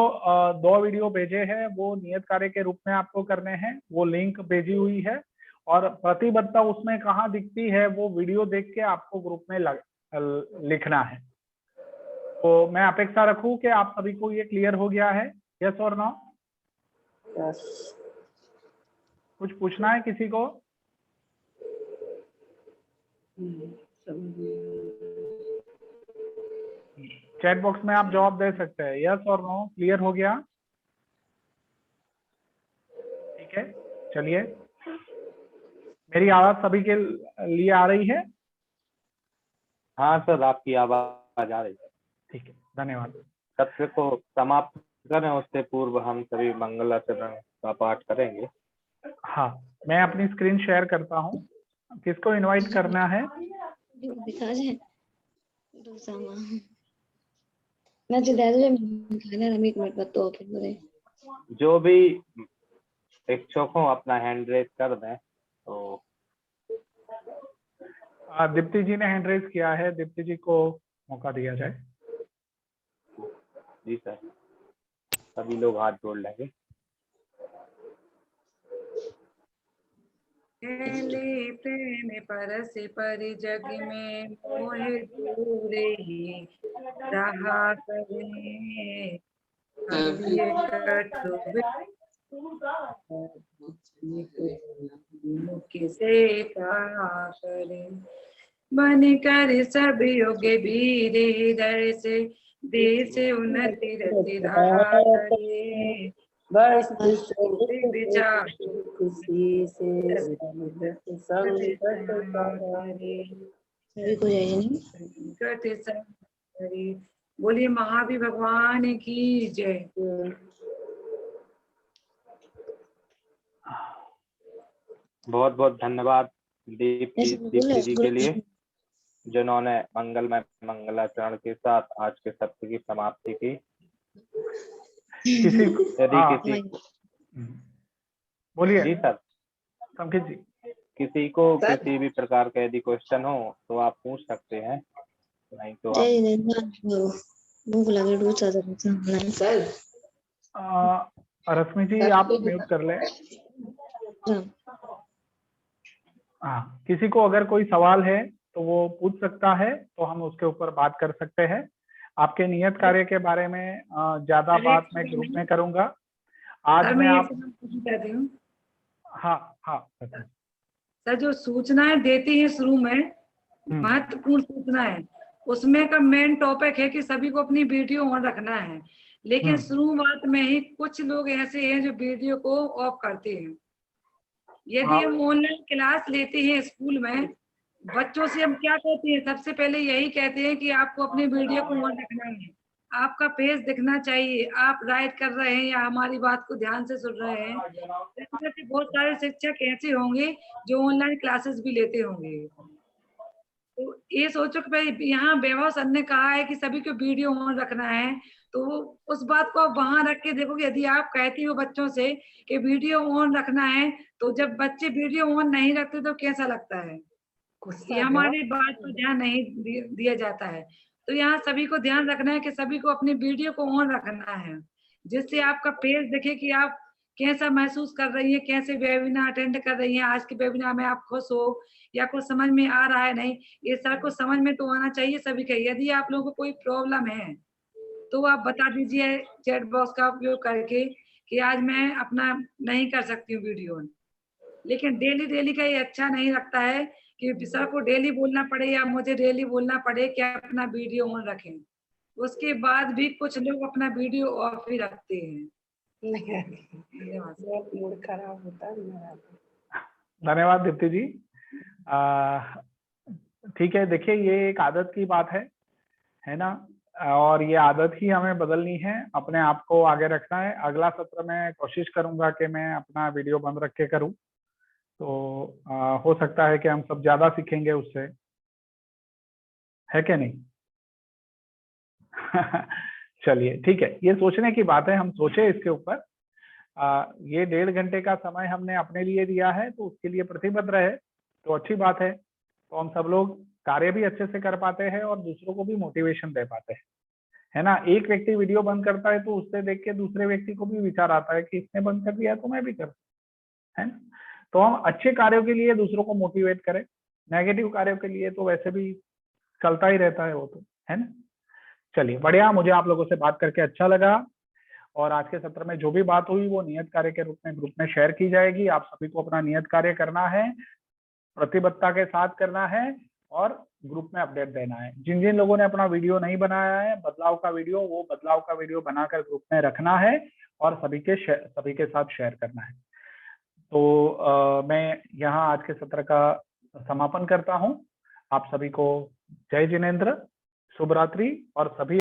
Speaker 1: 2 वीडियो भेजे हैं वो नियत कार्य के रूप में आपको करने हैं, वो लिंक भेजी हुई है और प्रतिबद्धता उसमें कहाँ दिखती है वो वीडियो देख के आपको ग्रुप में लिखना है। तो मैं अपेक्षा रखूं कि आप सभी को ये क्लियर हो गया है, यस और नो? कुछ पूछना है किसी को? चैट बॉक्स में आप जवाब दे सकते हैं, यस और नो, क्लियर हो गया? ठीक है, चलिए, मेरी आवाज सभी के लिए आ रही है?
Speaker 3: हाँ सर, आपकी आवाज आ रही है।
Speaker 1: ठीक है, धन्यवाद।
Speaker 3: सत्र को समाप्त करें उससे पूर्व हम सभी मंगलाचरण का पाठ करेंगे।
Speaker 1: हाँ, मैं अपनी स्क्रीन शेयर करता हूँ, किसको इनवाइट करना है?
Speaker 3: जो भी इच्छुक हो अपना हैंड रेज कर दें। तो
Speaker 1: दीप्ति जी ने हैंड रेज किया है, दीप्ति जी को मौका दिया जाए।
Speaker 3: जी सर, सभी लोग हाथ जोड़ लेंगे।
Speaker 4: पहले प्रेम परस पर जग में मोहे दूरे ही रहा करे, अब ये कठुर किसे कहा करे, बन कर सब योग्य वीर हृदय से देश उन्नति रति रहा करे, बस विचार खुशी से बोलिए महावीर भगवान की जय।
Speaker 3: बहुत बहुत धन्यवाद दीप्ति जी के लिए, जिन्होंने मंगलमय मंगलाचरण के साथ आज के सत्र की समाप्ति की।
Speaker 1: किसी
Speaker 3: यदि
Speaker 1: बोलिए
Speaker 3: जी सर,
Speaker 1: संकित जी,
Speaker 3: किसी को किसी भी प्रकार का यदि क्वेश्चन हो तो आप पूछ सकते हैं, नहीं तो
Speaker 1: रश्मि जी आप म्यूट कर लें। हाँ, किसी को अगर कोई सवाल है तो वो पूछ सकता है, तो हम उसके ऊपर बात कर सकते हैं। आपके नियत कार्य के बारे में ज्यादा बात मैं ग्रुप में करूंगा। आज मैं आप
Speaker 4: कहती हूँ,
Speaker 1: हाँ हाँ
Speaker 4: सर, जो सूचनाएं देती है शुरू में, महत्वपूर्ण सूचना है, उसमें का मेन टॉपिक है कि सभी को अपनी वीडियो ऑन रखना है, लेकिन शुरुआत में ही कुछ लोग ऐसे हैं जो वीडियो को ऑफ करते हैं। यदि हम ऑनलाइन क्लास लेते हैं स्कूल में, बच्चों से हम क्या कहते हैं? सबसे पहले यही कहते हैं कि आपको अपनी वीडियो को ऑन रखना है, आपका फेस दिखना चाहिए, आप राइट कर रहे हैं या हमारी बात को ध्यान से सुन रहे हैं। बहुत सारे शिक्षक ऐसे होंगे जो ऑनलाइन क्लासेस भी लेते होंगे। तो ये सोचो कि भाई यहाँ वैभव सर ने कहा है कि सभी को वीडियो ऑन रखना है, तो उस बात को आप वहां रख के देखो कि यदि आप कहती हो बच्चों से कि वीडियो ऑन रखना है, तो जब बच्चे वीडियो ऑन नहीं रखते तो कैसा लगता है? ये हमारी बात पर ध्यान नहीं दिया जाता है। तो यहाँ सभी को ध्यान रखना है कि सभी को अपनी वीडियो को ऑन रखना है, जिससे आपका पेज दिखे कि आप कैसा महसूस कर रही है, कैसे वेबिनार अटेंड कर रही है, आज के वेबिनार में आप खुश हो या कुछ समझ में आ रहा है नहीं, ये सर को समझ में तो आना चाहिए सभी का। यदि आप लोगों को कोई प्रॉब्लम है तो आप बता दीजिए चैट बॉक्स का उपयोग करके कि आज मैं अपना नहीं कर सकती हूँ वीडियो। लेकिन डेली का ये अच्छा नहीं लगता है कि विषय को डेली बोलना पड़े या मुझे डेली बोलना पड़े कि अपना वीडियो ऑन रखें। उसके बाद भी कुछ लोग अपना वीडियो ऑफ ही रखते हैं।
Speaker 7: बहुत मूड खराब होता है मेरा।
Speaker 1: धन्यवाद दीप्ति जी। ठीक है, देखिए ये एक आदत की बात है ना, और ये आदत ही हमें बदलनी है, अपने आप को आगे रखना है। अगला सत्र में कोशिश करूंगा कि मैं अपना वीडियो बंद रख के करूं, तो हो सकता है कि हम सब ज्यादा सीखेंगे उससे, है क्या नहीं? चलिए ठीक है, ये सोचने की बात है, हम सोचे इसके ऊपर। ये 1.5 घंटे का समय हमने अपने लिए दिया है, तो उसके लिए प्रतिबद्ध रहे तो अच्छी बात है। तो हम सब लोग कार्य भी अच्छे से कर पाते हैं और दूसरों को भी मोटिवेशन दे पाते हैं, है ना। एक व्यक्ति वीडियो बंद करता है तो उससे देख के दूसरे व्यक्ति को भी विचार आता है कि इसने बंद कर दिया तो मैं भी कर, है ना। तो हम अच्छे कार्यों के लिए दूसरों को मोटिवेट करें, नेगेटिव कार्यों के लिए तो वैसे भी चलता ही रहता है वो, तो है ना। चलिए बढ़िया, मुझे आप लोगों से बात करके अच्छा लगा, और आज के सत्र में जो भी बात हुई वो नियत कार्य के रूप में ग्रुप में शेयर की जाएगी। आप सभी को अपना नियत कार्य करना है, प्रतिबद्धता के साथ करना है और ग्रुप में अपडेट देना है। जिन जिन लोगों ने अपना वीडियो नहीं बनाया है बदलाव का वीडियो, वो बदलाव का वीडियो बनाकर ग्रुप में रखना है और सभी के साथ शेयर करना है। तो मैं यहाँ आज के सत्र का समापन करता हूँ। आप सभी को जय जिनेंद्र, शुभ रात्रि, और सभी